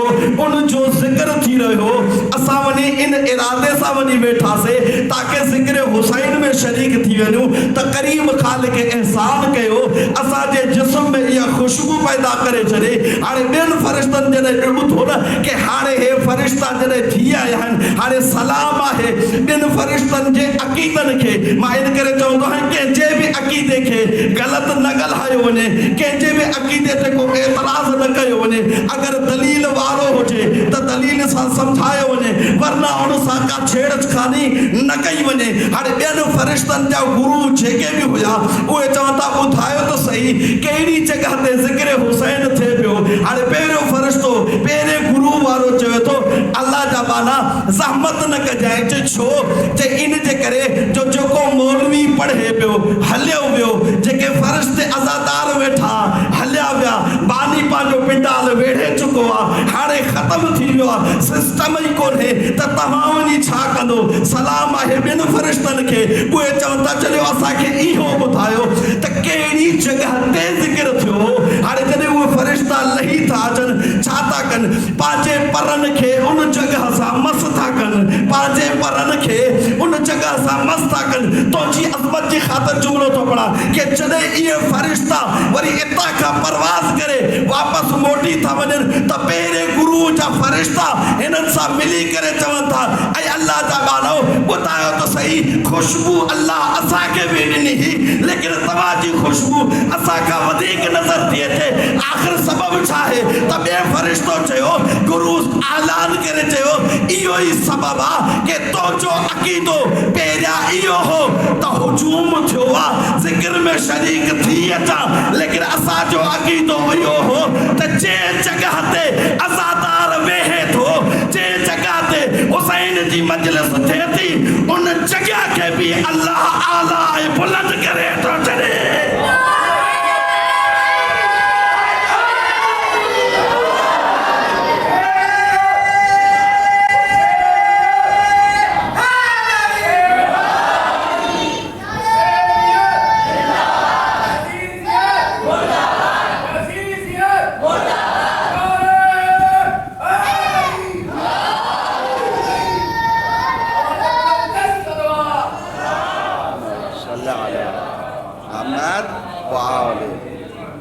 उन जो ज़िक्र थी रहियो, असां वञी इन इरादे सां वञी वेठासीं ताकि ज़िक्र हुसैन में शरीक थी वञूं त करीम ख़ालिक एहसान कयो असांजे जिस्म में इहा ख़ुशबू पैदा करे छॾे। हाणे ॿियनि फ़रिश्तनि जॾहिं ॿुधो न कि हाणे हे फ़रिश्ता जॾहिं थी आया आहिनि, हाणे सलाम आहे ॿियनि फ़रिश्तनि जे अक़ीदनि खे। मां इन करे चवंदो आहियां कंहिंजे बि अक़ीदे खे ग़लति न ॻाल्हायो वञे, कंहिंजे बि अक़ीदे ते को एतिराज़ न कयो वञे, अगरि दलील वारो हुजे त दलील सां सम्झायो वञे, वरना उन सां का छेड़खानी न कई वञे। हाणे ॿियनि फ़रिश्तनि जा गुरू जेके बि हुया उहे चवनि था ॿुधायो त सही कहिड़ी जॻह ते ज़िक्र हुसैन थिए पियो। हाणे पहिरियों फ़रिश्तो पहिरें गुरू वारो चवे थो अल्लाह जा बाना ज़हमत न कजांइ, छो जे इन जे करे जो जेको मौलवी पढ़े पियो हलियो वियो, जेके फ़रिश्ते अज़ादार वेठा हलिया विया, बानी पंहिंजो पिंडाल वेढ़े चुको आहे, हाणे ख़त्म थी वियो आहे, सिस्टम ई कोन्हे त तव्हां वञी छा कंदो। सलाम आहे ॿिनि फ़रिश्तनि खे, उहे चवनि था चलियो असांखे इहो ॿुधायो त कहिड़ी जॻह ते ज़िक्र थियो। हाणे जॾहिं उहे फ़रिश्ता लही था अचनि, छा था कनि, पंहिंजे परनि खे उन जॻह सां मस था कनि, पंहिंजे परनि खे उन जॻह सां मस था कनि। तुंहिंजी अज़मत जी ख़ातिर जुमिलो थो पढ़ा कि जॾहिं इहे फ़रिश्ता वरी हितां खां परवाज़ करे वापसि मोटी था वञनि त पहिरें गुरू जा फ़रिश्ता हिननि सां मिली करे चवनि था, ऐं अल्लाह जा माण्हू ॿुधायो त सही, ख़ुशबू अल्लाह असांखे बि ॾिनी हुई, लेकिन तव्हांजी ख़ुशबू असां खां वधीक नज़र थी अचे। आख़िर सबबु छा आहे त ॿिए फ़रिश्तो चयो, गुरू ऐलान करे चयो, इहो ई सबबु आहे कि तुंहिंजो अक़ीदो पहिरियां इहो हो त हुजूम थियो आहे, ज़िक्र में शरीक थी अचां, लेकिन असांजो अक़ीदो इहो हो त जंहिं जॻह ते अज़ादार वेहे थो, जंहिं जॻह ते हुसैन जी मजलिस थिए थी, उन जॻह खे बि अल्लाह आला ऐं बुलंद करे थो छॾे।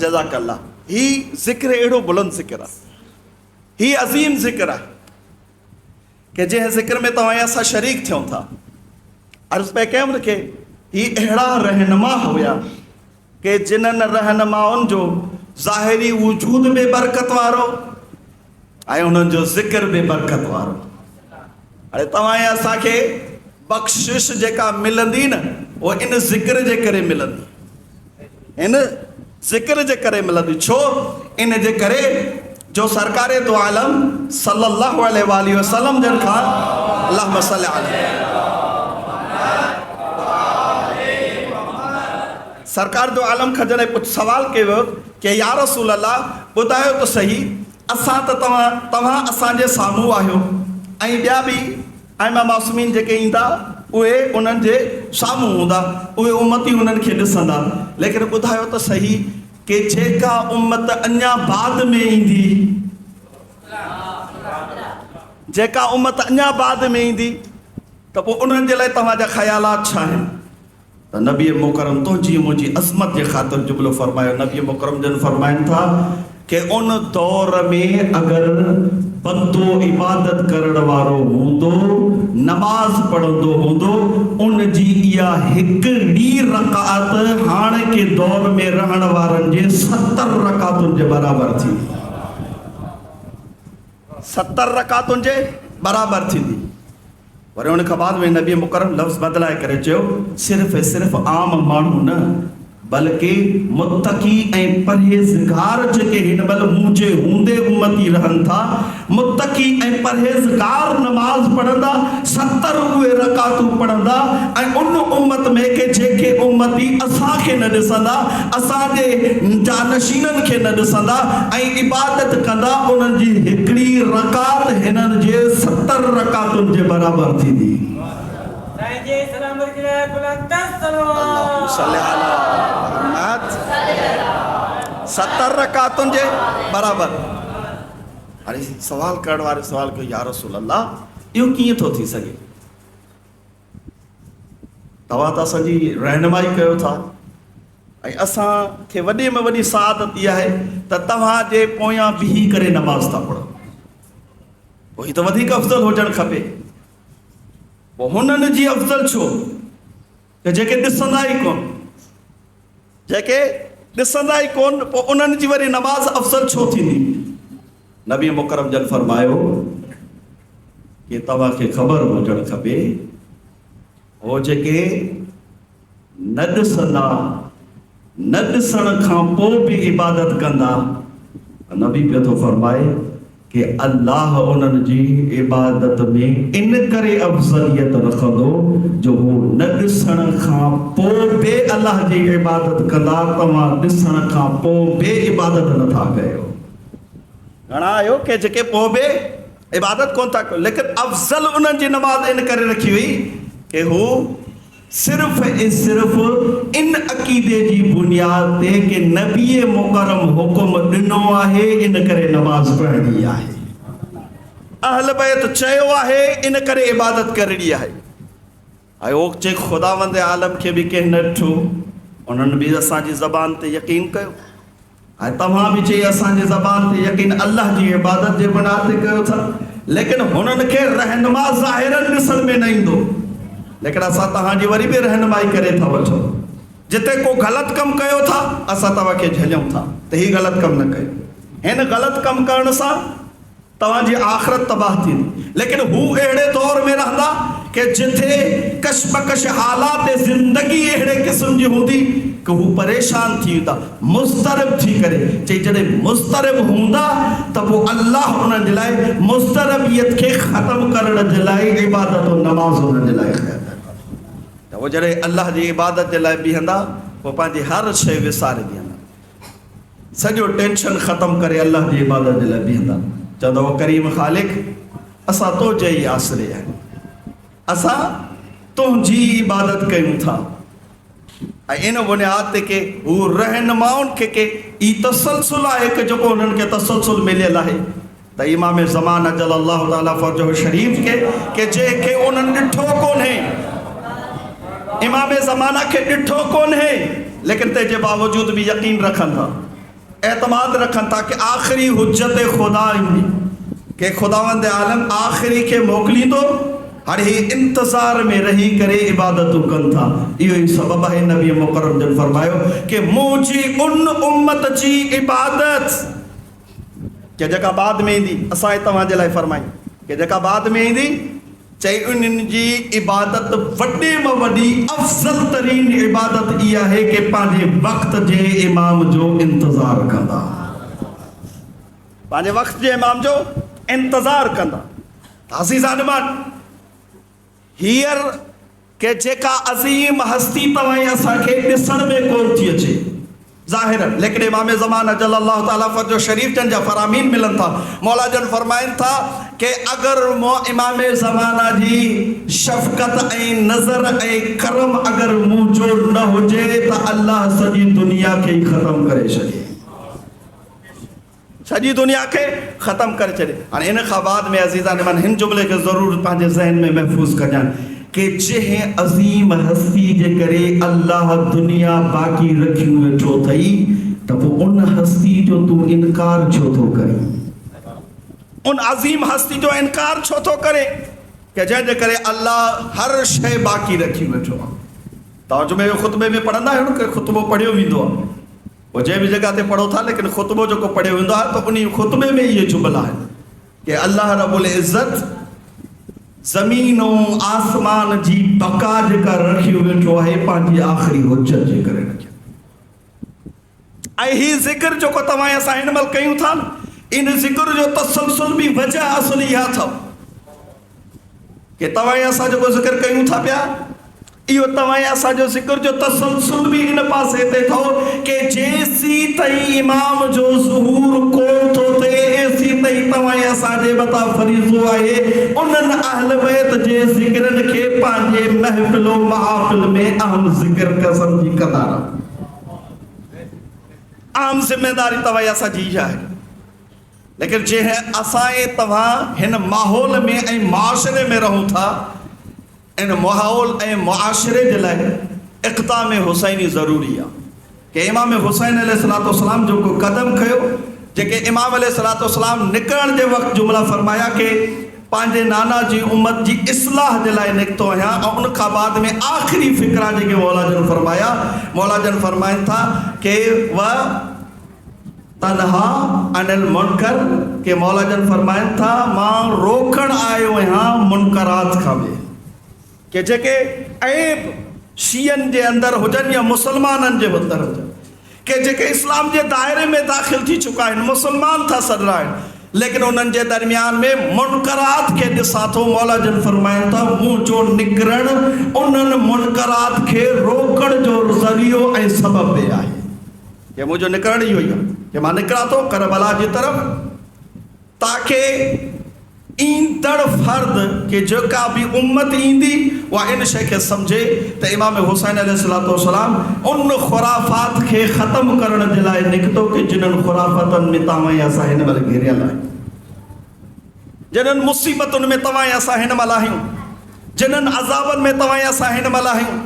जज़ाकल्लाह। ही ज़िक्र एड़ो बुलंद ज़िक्र आहे, ही अज़ीम ज़िक्र आहे कि जंहिं ज़िक्र में तव्हां असां शरीक थियूं था। अर्ज़ पे कयूं न कि ही अहिड़ा रहनुमा हुया कि जिन्हनि रहनुमाउनि जो ज़ाहिरी वजूद में बरकत वारो ऐं उन्हनि जो ज़िक्र में बरकत वारो। हाणे तव्हां असांखे बख़्शिश जेका मिलंदी न, उहा इन ज़िक्र जे करे मिलंदी, इन ज़िक्र जे करे मिलंदी। छो? इन जे करे जो सरकारे दो आलम सल्लल्लाहु अलैहि वसल्लम जन खां अल्लाहुम्मा सल्लि अलैहि, सरकार दो आलम खां जॾहिं कुझु सवाल कयो वियो कि या रसूल अल्लाह, ॿुधायो त सही, असां त तव्हां असांजे साम्हूं आहियो, ऐं ॿिया बि आइमा मासूमीन जेके ईंदा उहे उन्हनि जे साम्हूं हूंदा, उहे उम्मती उन्हनि खे ॾिसंदा, लेकिन ॿुधायो त सही कि जेका उम्मत अञा बाद में ईंदी, जेका उम्मत अञा बाद में ईंदी, त पोइ उन्हनि जे लाइ तव्हांजा ख़्यालात छा आहिनि? त नबी मुकरम तुंहिंजी मुंहिंजी अज़मत जे ख़ातिर जुमिलो फरमायो। नबी मुकरम जन फरमाइनि था कि उन दौर में अगर बंदो इबादत करण वारो हूंदो, नमाज पढ़ंदो हूंदो, उन जी इहा हिकिड़ी रकात हाणे के दौर में रहण वारनि जे 70 रकातुनि जे बराबरि थींदी, 70 रकातुनि जे बराबरि थींदी। वरी उन खां बाद में नबी मुकरम लफ़्ज़ बदिलाए करे चयो, सिर्फ़ आम माण्हू न, बल्कि मुत्तकी ऐं परहेज़गार जेके हिन महिल मुंहिंजे हूंदे उम्मती रहनि था, मुत्तकी ऐं परहेज़गार नमाज़ पढ़ंदा, 70 उहे रकातूं पढ़ंदा, ऐं उन उम्मत में के जेके उम्मती असांखे न ॾिसंदा, असांजे जानशीननि खे न ॾिसंदा ऐं इबादत कंदा, उन्हनि जी हिकिड़ी रकात हिननि जे 70 रकातुनि जे बराबरि थींदी। 70 रकातुनि जे बराबरि। हाणे सवाल करण वारे सवाल कयो, या रसूल अल्लाह, इहो कीअं थो थी सघे? तव्हां त असांजी रहनुमाई कयो था, ऐं असांखे वॾे में वॾी सआदत इहा आहे त तव्हांजे पोयां बीही करे नमाज़ था पढ़ो, पोइ हीअ त वधीक अफ़ज़ल हुजणु खपे। पोइ हुननि जी अफ़ज़ल छो त जेके ॾिसंदा ई कोन, जेके ॾिसंदा ई कोन, पोइ उन्हनि जी वरी नमाज़ अफ़ज़ल छो थींदी? नबी मुकरम जन फरमायो कि तव्हांखे ख़बर हुजणु खपे, हो जेके न ॾिसंदा, न ॾिसण खां पोइ बि इबादत कंदा, नबी पियो थो फरमाए कि अल्लाह उन्हनि जी इबादत में इन करे अफ़ज़लियत रखंदो जो हू न ॾिसण खां पोइ बि अल्लाह जी इबादत कंदा, तव्हां ॾिसण खां पोइ बि इबादत नथा कयो। घणा आहियो के जेके पोइ बि इबादत कोन था कयो, लेकिन अफ़ज़ल उन्हनि जी नमाज़ इन करे रखी हुई कि हू सिर्फ़ ऐं सिर्फ़ इन अक़ीदे जी बुनियाद ते कि नबी मुकरम हुकुम ॾिनो आहे, इन करे नमाज़ पढ़णी आहे, अहल बैत चयो आहे, इन करे इबादत करणी आहे। ऐं उहो जे ख़ुदावंद आलम खे बि कंहिं न ॾिठो, उन्हनि बि असांजी ज़बान ते यकीन कयो, ऐं तव्हां बि चई असांजी ज़बान ते यकीन अल्लाह जी इबादत जे बुनियाद ते कयो था, लेकिन हुननि खे रहनुमा ज़ाहिरन ॾिसण में न ईंदो, लेकिन असां तव्हांजी वरी बि रहनुमाई करे था वठूं। जिते को ग़लति कमु कयो था असां तव्हांखे झलियूं था त हीउ ग़लति कमु न कयो, हिन ग़लति कमु करण सां तव्हांजी आख़िरत तबाह थींदी। लेकिन हू अहिड़े दौर में रहंदा कि जिथे कशमकश हालात ज़िंदगी अहिड़े क़िस्म जी हूंदी कि हू परेशान थी वेंदा, मुस्तरब थी करे। चई जॾहिं मुस्तरब हूंदा त पोइ अल्लाह उन्हनि जे लाइ मुस्तरबियत खे ख़तमु करण जे लाइ इबादत ऐं नमाज़ उन्हनि जे लाइ ख़ैरु त उहो जॾहिं अल्लाह जी इबादत जे लाइ बीहंदा पोइ पंहिंजी हर शइ विसारे बीहंदा, सॼो टेंशन ख़तमु करे अल्लाह जी इबादत जे लाइ बीहंदा। चवंदा वो करीम ख़ालिक असां तुंहिंजे ई आसिरे आहियूं, असां तुंहिंजी इबादत कयूं था। ऐं इन बुनियाद ते के हू रहनुमाउनि खे के ई तसलसुल आहे कि जेको हुननि खे तसलसुल मिलियल आहे त इमाम ज़मान अजल्लाहु ताला फ़रजहु शरीफ़ के जंहिंखे उन्हनि ॾिठो कोन्हे, इमाम ज़माना खे ॾिठो कोन्हे, लेकिन तंहिंजे बावजूद बि यकीन रखनि था, एतमाद रखनि था कि आख़िरी हुज्जत ख़ुदा ईंदी, कि ख़ुदावंद आलम आख़िरी खे मोकिलींदो, हाणे ही इंतज़ार में रही करे इबादतूं कनि था। इहो ई सबबु आहे नबी मुकरम जन फरमायो कि मुंहिंजी उन उम्मत जी इबादत कि जेका बाद में ईंदी, असां तव्हांजे लाइ फरमायूं कि जेका बाद में ईंदी, चई उन्हनि जी इबादत वॾे में वॾी अफ़ज़ल तरीन इबादत इहा आहे कि पंहिंजे वक़्त जे इमाम जो इंतज़ार कंदा, पंहिंजे वक़्त जे इमाम जो इंतज़ार कंदा। अज़ीज़ान हींअर के जेका अज़ीम हस्ती तव्हां असांखे ॾिसण में कोन थी अचे ज़ाहिर, लेकिन इमाम ज़मान अजल्लाहु ताला फ़रजहु शरीफ़ जन जा फ़रामीन मिलनि था। मौला जन फरमाइनि था कि अगरि इमाम ज़माना जी शफ़क़त ऐं नज़र ऐं करम अगरि मूं जो न हुजे त अल्लाह सॼी दुनिया खे ई ख़तमु करे छॾे, सॼी दुनिया खे ख़तमु करे छॾे। हाणे इन खां बाद में अज़ीज़ान मन हिन जुमिले खे ज़रूरु पंहिंजे ज़हन में महफ़ूज़ कजांइ कि जंहिं अज़ीम हस्ती जे करे अल्लाह दुनिया बाक़ी रखी वेठो अथई त पोइ उन हस्ती जो तूं इनकार छो थो करे, उन अज़ीम हस्ती जो इनकार छो थो करे कि जंहिंजे करे अल्लाह हर शइ बाक़ी रखी वेठो आहे। तव्हां जुमे जो ख़ुतबे में पढ़ंदा आहियो न कि ख़ुतबो पढ़ियो वेंदो आहे, वो जंहिं बि जगह ते पढ़ो था, लेकिन ख़ुतबो जेको पढ़ियो वेंदो आहे त उन ख़ुतबे में इहे जुमला आहे कि अल्लाह रब्बुल इज़्ज़त ज़मीन ऐं आसमान जी बका जेका रखी वेठो आहे पंहिंजी आख़िरी हुज्जत जे करे रखियो। ऐं हीउ ज़िक्र जेको तव्हां असां हिन महिल कयूं था न, इन ज़िक्र जो तसलसुल बि वजह असुल इहा अथव कि तव्हां असां जेको ज़िक्र कयूं था पिया, इहो तव्हां असांजो ज़िक्र जो तसलसुल बि इन पासे ते अथव कि जेसी ताईं इमाम जो ज़ुहूर कोन थो थिए एसी ताईं तव्हां असांजे मथां फरीज़ो आहे उन्हनि अहल बैत जे ज़िक्रनि खे पंहिंजे महफ़िलो महाफ़िल में अहम ज़िक्र का सम्झी कंदा रहो। आम ज़िम्मेदारी तव्हां असांजी इहा आहे, लेकिन जंहिं असां तव्हां हिन माहौल में ऐं मुआशिरे में रहूं था, इन माहौल ऐं मुआशिरे जे लाइ इक़्ताम हुसैनी ज़रूरी आहे कि इमाम हुसैन अलैहिस्सलाम जो को क़दम खयो, जेके इमाम अलैहिस्सलाम निकिरण जे वक़्तु जुमला फरमाया कि पंहिंजे नाना जी उम्मत जी इस्लाह जे लाइ निकितो आहियां। ऐं उन खां बाद में आख़िरी फ़िक्रा जेके मौला जन फरमाया, मौला जन फरमाइनि था कि व तनहा अनिल मुनकर, कि मौला जन फरमाइनि था मां रोकण आयो आहियां मुनकरात खां बि, कि जेके ऐब शियनि जे अंदरि हुजनि या मुसलमाननि जे अंदरि हुजनि, कि जेके इस्लाम जे दायरे में दाख़िल थी चुका आहिनि, मुसलमान था सॾड़ा आहिनि, लेकिन उन्हनि जे दरमियान में मुनकरात खे ॾिसां थो। मौला जन फरमाइनि था मूं जो निकिरणु उन्हनि मुनकरात खे रोकण जो ज़रियो ऐं सबबु बि आहे, कि मुंहिंजो निकिरणु इहो ई आहे कि मां निकिरां थो करबला जी तरफ़ ताकि ईंदड़ फर्द के जेका भी उम्मत ईंदी वह इन शइ खे सम्झे त इमाम हुसैन अलैहिस्सलाम उन खुराफात खे ख़त्म करण जे लाइ निकितो कि जिन्हनि खुराफातनि में तव्हां असां हिन महिल घिरियल आहियूं, जिन्हनि मुसीबतुनि में तव्हां असां हिन महिल आहियूं, जिन्हनि अज़ाबनि में तव्हां असां हिन महिल आहियूं,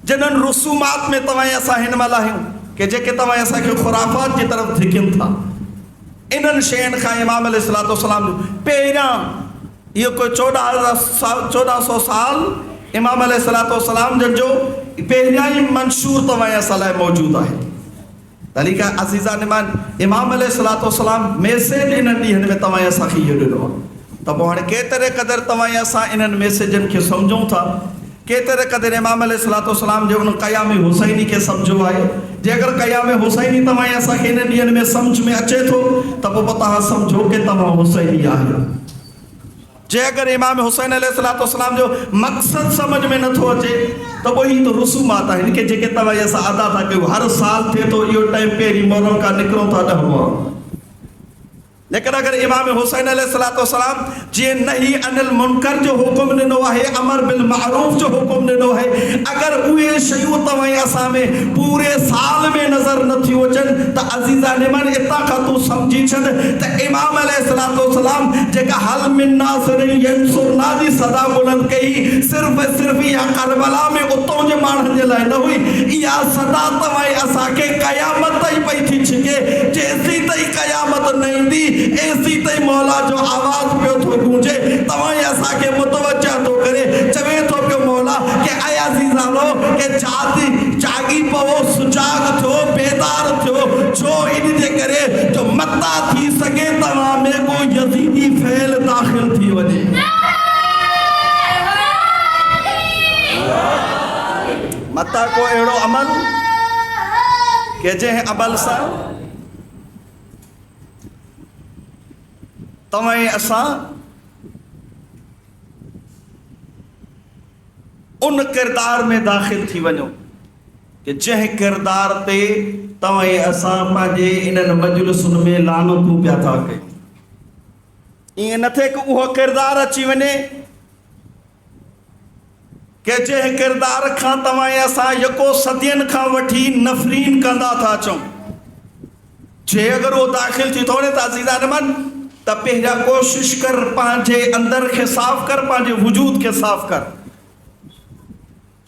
जिन्हनि रसूमात में तव्हां असां हिन महिल आहियूं कि जेके तव्हां असांखे खुराफात जी तरफ़ धिकनि था। इन्हनि शयुनि खां इमाम अलैहिस्सलाम पहिरियां इहो कोई 1400 साल इमाम अलैहिस्सलाम जो पहिरियां ई मंशूर तव्हां असां लाइ मौजूदु आहे। तरीक़ा अज़ीज़ा निमान इमाम अलैहिस्सलाम मैसेज इन्हनि ॾींहंनि में तव्हां असांखे इहो ॾिनो आहे। त पोइ हाणे केतिरे क़दुरु तव्हां असां इन्हनि मैसेजनि खे सम्झूं था, केतिरे क़दुरु इमाम अलैहिस्सलाम जे उन क़याम हुसैनी खे सम्झो आहे। जे अगरि क़याम हुसैनी तव्हां असांखे इन्हनि ॾींहंनि में सम्झ में अचे थो त पोइ तव्हां सम्झो कि तव्हां हुसैनी आहियो। जे अगरि इमाम हुसैन अलैहिस्सलाम जो मक़सदु सम्झ में नथो अचे त पोइ ही त रसूमात आहिनि कि जेके तव्हां असां अदा था कयूं। हर साल थिए थो इहो टाइम पहिरीं मुहर्रम खां निकिरूं था 10 मुहर्रम। लेकिन अगर इमाम हुसैन अलैहिस्सलाम जी नही अनिल मुनकर जो हुक्म ॾिनो आहे, अमर बिल मारूफ जो हुक्म ॾिनो है, अगर उहे शयूं तव्हां असां में पूरे साल में नज़र नथियूं अचनि त अज़ीज़ा निमन इतां खां तूं सम्झी छॾ त इमाम अलैहिस्सलाम जेका हल मिन नासिरिन यंसुरना जी सदा बुलंद कई सिर्फ़ इहा करबला में उतों जे माण्हुनि जे लाइ न हुई। इहा सदा तव्हां असांखे क़यामत ताईं पई थी छिके। जेसीं ताईं क़यामत न ईंदी ऐसी ताईं मौला जो आवाज़ पियो थो गूंजे, तव्हां असांखे मुतवजा थो करे, चवे थो पियो मौला कि ऐ अज़ीज़ानो कि जागी पवो, सुजाग थियो, बेदार थियो, छो इन जे करे जो मता थी सघे तव्हां में को यज़ीदी फैल दाख़िल थी वञे। मता को अहिड़ो अमल कि जंहिं अमल सां तव्हां असां उन किरदार में दाख़िल थी वञो कि जंहिं किरदार ते तव्हां असां पंहिंजे इन्हनि मजलिसुनि में लानतूं पिया था कयूं। ईअं न थिए कि उहो किरदार अची वञे कि जंहिं किरदार खां तव्हां असां यको सदियनि खां वठी नफ़रीन कंदा था अचूं। जे अगरि उहो दाख़िल थी थो वञे त अज़ीज़ा निमन त पहिरियां कोशिश कर पंहिंजे अंदर खे साफ़ कर, पंहिंजे वजूद खे साफ़ कर।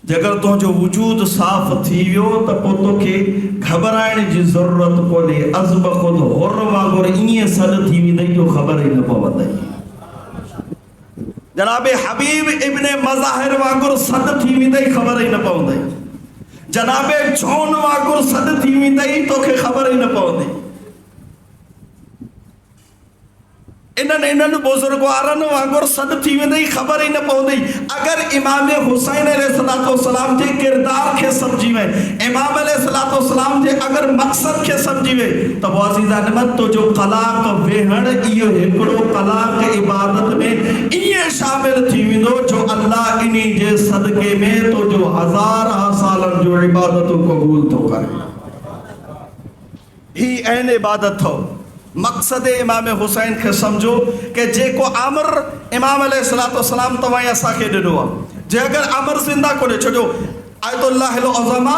जेकर तुंहिंजो वजूद साफ़ थी वियो त पोइ तोखे घबराइण जी ज़रूरत कोन्हे। अज़ब ख़ुद हुर वांगुरु ईअं सॾ थी वेंदई जो ख़बर ई न पवंदई। जनाबे हबीब इब्ने मज़ाहिर वांगुरु सॾ थी वेंदई, ख़बर ई न पवंदई। जनाबे जॉन वांगुरु सॾ थी वेंदई, तोखे ख़बर ई न पवंदी। इन्हनि बुज़ुर्गवारनि वांगुरु सॾ थी वेंदई, ख़बर ई न पवंदी। अगरि इमाम हुसैन अलैहिस्सलाम जे किरदार खे सम्झी वए, इमाम अलैहिस्सलाम जे अगरि मक़सद खे सम्झी वए त पोइ अज़ीज़ा निमत तो जो कलाक वेहण इहो हिकिड़ो कलाक इबादत में ईअं शामिल थी वेंदो जो अल्लाह इन्ही जे सदके में तो जो हज़ार सालनि जो इबादतूं क़बूल थो करे। ही ऐन इबादत थो। मक़सद इमाम हुसैन खे सम्झो कि जेको आमिर इमाम अलैहिस्सलाम तव्हां असांखे ॾिनो आहे, जे अगरि आमिर ज़िंदा कोन्हे, छोजो आयतुल्लाहिल उज़मा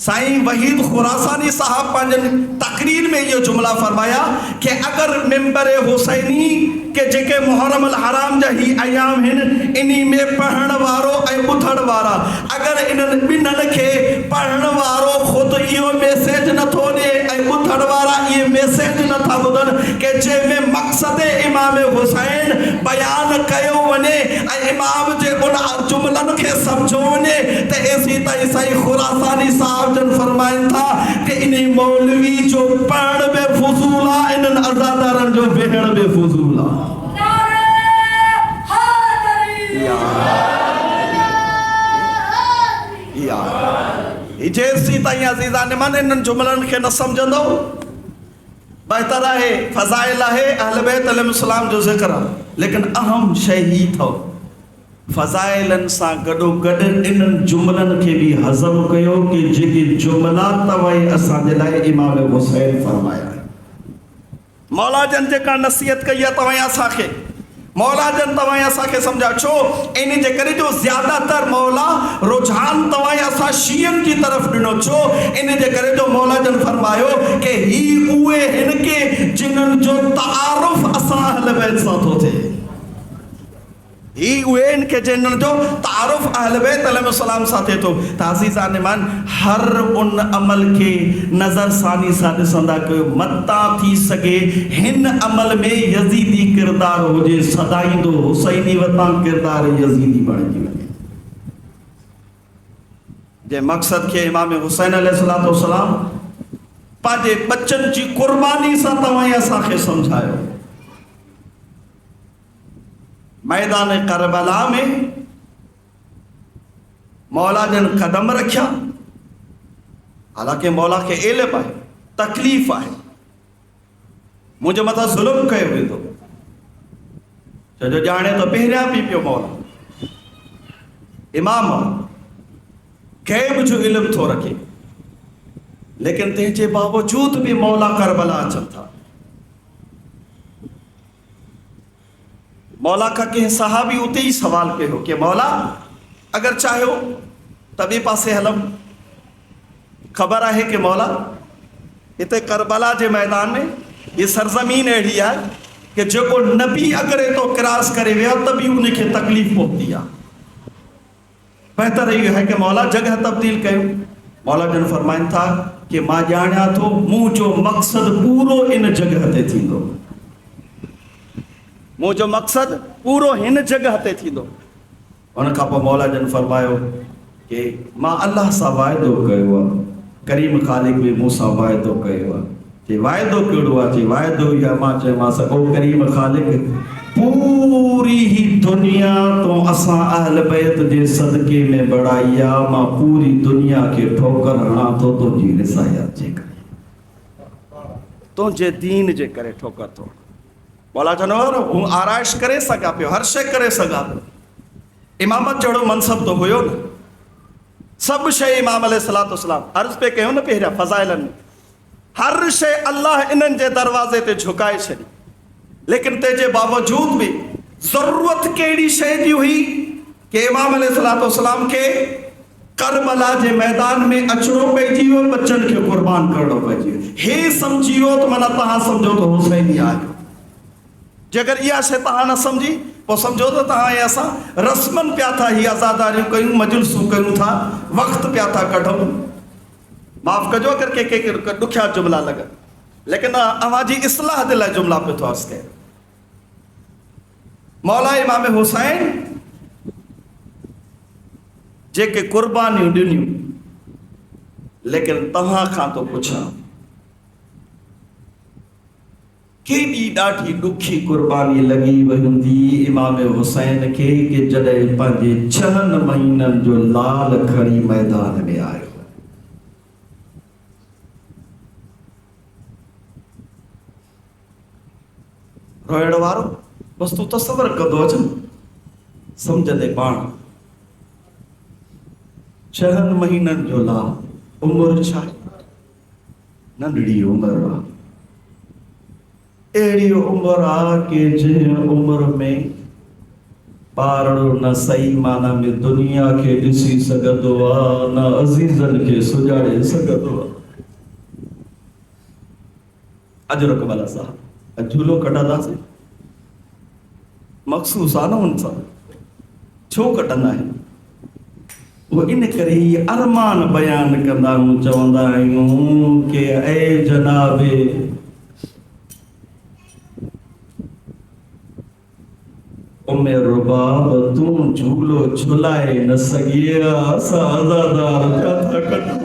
साईं वहीद खुरासानी साहब पंहिंजनि तकरीर में इहो जुमला फरमाया कि अगरि मिंबर हुसैनी के जेके मुहर्रम अल हराम जा ही अयाम आहिनि, इन्ही में पढ़ण वारो ऐं ॿुधण वारा, अगरि इन्हनि ॿिन्हिनि खे पढ़ण वारो ख़ुदि इहो मैसेज नथो ॾिए ऐं ॿुधण वारा इहे मैसेज नथा ॿुधनि कि जंहिंमें मक़सद इमाम हुसैन बयानु कयो वञे ऐं इमाम जे उन जुमलनि खे सम्झो वञे त एसी ताईं साईं खुरासानी साहब जन फरमाइनि था कि इन्ही मौलवी जो पढ़ण में फज़ूल आहे, इन्हनि अज़ादारनि जो वेहण में फज़ूल आहे। जेसी ताईं अज़ीज़ा निमन इन्हनि जुमलनि खे न सम्झंदो, बहितर आहे फ़ज़ाइल आहे अहल बैत अलैहिस्सलाम जो ज़िक्र आहे, लेकिन अहम शइ ही अथव फ़ज़ाइलनि सां गॾोगॾु इन्हनि जुमलनि खे बि हज़म कयो कि जेके जुमला तव्हां असांजे लाइ इमाम हुसैन फरमाया। मौला जन जेका नसीहत कई आहे तव्हां असांखे, मौला जन तव्हां असांखे सम्झा छो इन जे करे जो ज़्यादातर मौला रुझान तव्हां असां शीयनि जी तरफ़ ॾिनो छो इन जे करे जो मौला जन फरमायो कि ही उहे हिन के जिन्हनि जो तारुफ़ असां अहल बैत सां थो थिए, ही उहे इनके जिन्हनि जो तारुफ़ अहल बैत अलैहिस्सलाम सां थिए थो। त अज़ीज़ान ईमान हर उन अमल के नज़र सानी सां ॾिसंदा कयो मता थी सघे हिन अमल में यज़ीदी किरदार हुजे, सदाईंदो हुसैनी वतां किरदार यज़ीदी बणिजी वञे। जे मक़सद के इमाम हुसैन अलैहिस्सलाम पंहिंजे बच्चनि जी कुर्बानी सां तव्हां असांखे सम्झायो। मैदान करबला में मौला जन कदम रखिया, हालांकि मौला के इल्म आहे, तकलीफ़ आहे, मुंहिंजे मथां ज़ुल्म कयो वेंदो, छो जो ॼाणे तो पहिरियां बि पियो मौला इमाम गैब जो इल्म थो रखे, लेकिन तंहिंजे बावजूद भी मौला करबला अचनि था। मौला का कंहिं सहाबी उते ही सवाल कयो कि मौला अगर चाहो त ॿिए पासे हलूं, ख़बर आहे कि मौला हिते करबला जे मैदान में ये सरज़मीन अहिड़ी आहे कि जेको नबी अगर तो क्रॉस करे वियो त बि उनखे तकलीफ़ पहुती आहे, बेहतर इहो है कि मौला जगह तब्दील कयो। मौला जन फरमाइनि था कि मां ॼाणियां थो मुंहिंजो मक़सद पूरो इन जगह ते थींदो, मुंहिंजो मक़सद पूरो हिन जगह ते थींदो। उन खां पोइ मौला जन फरमायो कि मां अल्लाह सां वाइदो कयो आहे, करीम ख़ालिक बि मूं सां वाइदो कयो आहे। चई वाइदो कहिड़ो आहे? चई वाइदो इहो आहे, मां चयोमांसि ओ करीम ख़ालिक पूरी ही दुनिया तो असां अहल बैत जे सदके में बणाई आहे, मां पूरी दुनिया खे ठोकर हणां थो तुंहिंजी रिसायत जे करे, तुंहिंजे दीन जे करे ठोकर थो। मौला जनवर हूँ आराइश करे सघां पियो, हर शइ करे सघां पियो, इमामत जहिड़ो मनसब तो हुयो न, सभु शइ इमाम अलैहिस्सलाम अर्ज़ पे कयो न पहिरियां फ़ज़ाइलनि में, हर शइ अल्लाह इन्हनि जे दरवाज़े ते झुकाए छॾी, लेकिन तंहिंजे बावजूद भी ज़रूरत कहिड़ी शइ जी हुई कि इमाम अलैहिस्सलाम खे करबला जे मैदान में अचणो पइजी वियो, बच्चनि खे कुर्बान करणो पइजी वियो। हे सम्झी वियो त माना तव्हां सम्झो त हुसैनी आहियो, जेकर इहा शइ तव्हां न सम्झी पोइ सम्झो त तव्हां असां रस्मन पिया था ही आज़ादारियूं कयूं, मजलिसूं कयूं था, वक़्तु पिया था कढूं। माफ़ कजो अगर के ॾुखिया जुमला लॻनि, लेकिन अव्हां जी इस्लाह जे लाइ जुमला पियो थो अर्ज़ कयां। मौला इमाम हुसैन जेके कुर्बानियूं ॾिनियूं, लेकिन तव्हां खां तो पुछां केॾी ॾाढी ॾुखी कुर्बानी लॻी वई हूंदी इमाम हुसैन खे कि जॾहिं पंहिंजे 6 महीननि जो लाल खणी मैदान में आयो। रोइण वारो बस तूं तसवर कंदो अच सम्झंदे पाण, 6 महीननि जो लाल, उमिरि छा नंढड़ी उमिरि आहे, अहिड़ी उमिरि आहे कि जंहिं उमिरि में ॿारड़ो न सही माना में दुनिया खे ॾिसी सघंदो आहे, न अज़ीज़नि खे सुञाणे सघंदो आहे। अॼु रकमला साहब झूलो कढंदासीं, मख़सूस आहे न हुन सां, छो कढंदा आहिनि? वो इन करे ही अरमान बयान कंदा आहियूं, चवंदा आहियूं कि ऐ जनाबे उम्मे रुबाब तूं झूलो झुलाए न सघिए, असां आज़ादार पिया था कढूं।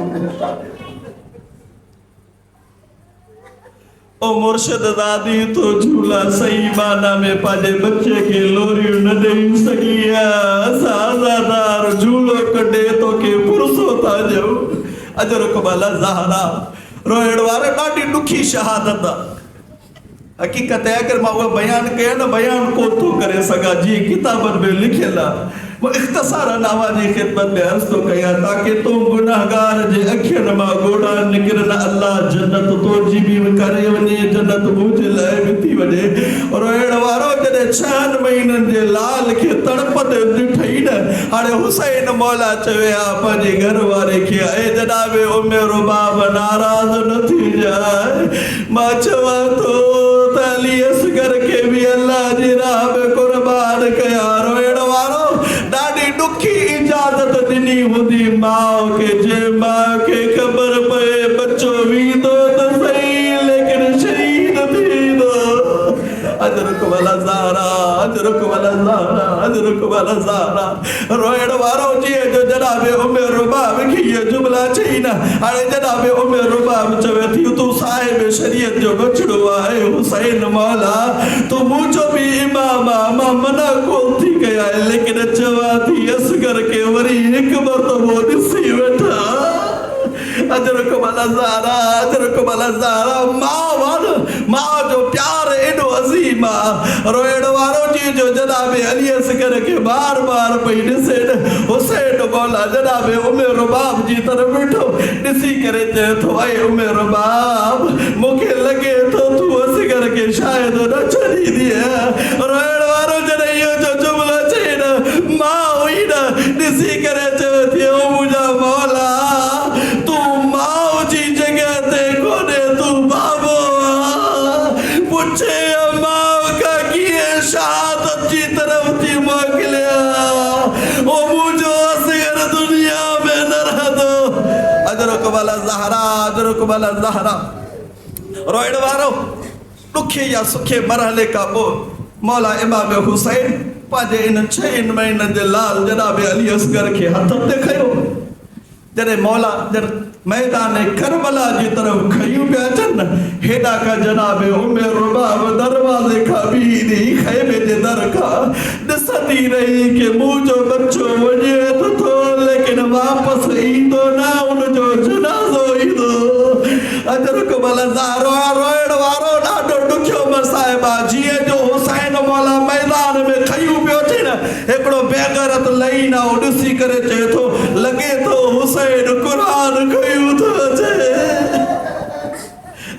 ओ मुर्शिद दादी तो झूला सही माना में पंहिंजे बच्चे खे लोरियूं न ॾेई सघी, असां आज़ादार झूलो कढे तोखे पुरसो था ॾियो। अजर कबाला ज़हरा रोइण वारे ॾाढी ॾुखी शहादत आहे। हक़ीक़त है अगर मां उहा बयान कयां न, बयान कोन थो करे सघां, जीअं किताबनि में लिखियल आहे वो इख्तिसार नावा जी खिदमत में अर्ज़ तो कया ताकि तुम गुनाहगार जे अखियन मां गोड़ा निकरन अल्लाह जन्नत तो जी भी करे वने जन्नत मुझे लाए भी थी वने और एड़ वारो जने 6 महीनन जे लाल के तड़पत ॾिठई न हाणे हुसैन मौला चया पंहिंजे घर वारे खे ए जनाब उम्मे रुबाब नाराज़ न थी जाए मां चवां थो त अली असगर के भी अल्लाह जी राह में कुर्बान कया रोइण वारो ॾाढी ॾुखी इजाज़त ॾिनी हूंदी माउ के जे माउ खे ख़बर पए बच्चो वींदो त सही लेकिन शहीद थींदो अजरुक वाला ज़हरा अजरुक वाला ज़हरा अजरुक वाला ज़हरा रोइण वारो जीअं जो जनाब उम्मे रुबाब खे इहे जुमला चई न हाणे जनाब उम्मे रुबाब चवे थी तूं साहिब शरीयत जो बछड़ो आहे हुसैन मौला तूं मुंहिंजो बि इमाम आहे मां मना कोन थी कया लेकिन चवां थी असगर के वरी हिकु मरतबो ॾिसी वेठा अजरुक वाला ज़हरा अजरुक वाला ज़हरा मां जो प्यार एॾो अज़ीम आहे रोइण वारो जी जो जनाब अली असगर के बार बार पई ॾिसे हुसैन मौला जनाब उम्मे रुबाब जी तरफ़ ॾिठो ॾिसी करे चए थो ऐं उम्मे रुबाब मूंखे लॻे थो तूं असगर के शायदि न छॾींदीअ रोइण वारो जॾहिं इहो जो जुमिलो चई न मां हुई न ॾिसी करे चयो थी ओ मुंहिंजा मौला तूं माउ जी जॻह ते कोन्हे तूं बाबो पुछे माउ का कीअं शहादत जी तरफ़ थी मोकिलिया ओ मुंहिंजो असगर दुनिया में न रहंदो अजरुक वाला ज़हरा अजरुक वाला ज़हरा रोइण वारो ॾुखे या सुखे मरहले खां पोइ मौला इमाम हुसैन पंहिंजे इन 6 महीननि जे लाल जनाब अली असगर खे हथ ते खयो जॾहिं मौला मैदान करबला जी तरफ़ खयूं पिया अचनि हेॾा खां जनाब उम्मे रुबाब दरवाज़े खां बीही ख़ैमे जे दर खां ॾिसंदी रही कि मुंहिंजो बच्चो वञे थो लेकिन वापसि ईंदो न उनजो जनाज़ो ईंदो अजरुक वाला ज़हरा रोइण वारो ॾाढो ॾुखियो मसाइब आहे जीअं जो हुसैन मौला मैदान में खयूं पियो अचे न हिकिड़ो बेगरत लही न ॾिसी करे चए थो लॻे थो हुसैन क़ुरान खयूं थो अचे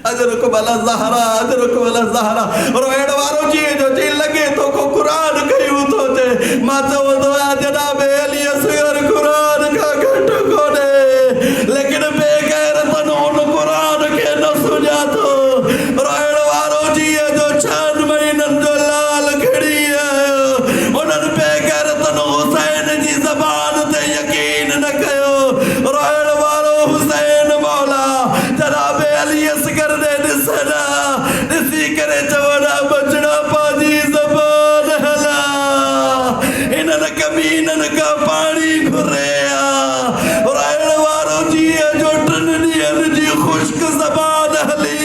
अजरुक वाला ज़हरा अजरुक वाला ज़हरा रोइण वारो जीअं जो चई लॻे थो को क़ुरान खयूं थो अचे मां चवंदो आहियां जनाब अली असगर क़ुरान खां घटि कोन्हे लेकिन बेगैरतन हुन क़ुरान खे न सुञातो रोइण वारो जीअं जो 6 महीननि जो लाल खड़ी आयो उन्हनि बेगैरतन हुसैन जी ज़बान ते यकीन न कयो रोइण वारो हुसैन मौला जनाब अली असगर ने ॾिसी करे चवणा बचड़ा पंहिंजी ज़बान हला इन्हनि कमीननि खां पाणी घुरे रोइण वारो जीअं जो 3 ॾींहंनि जी ख़ुश्क ज़बान हली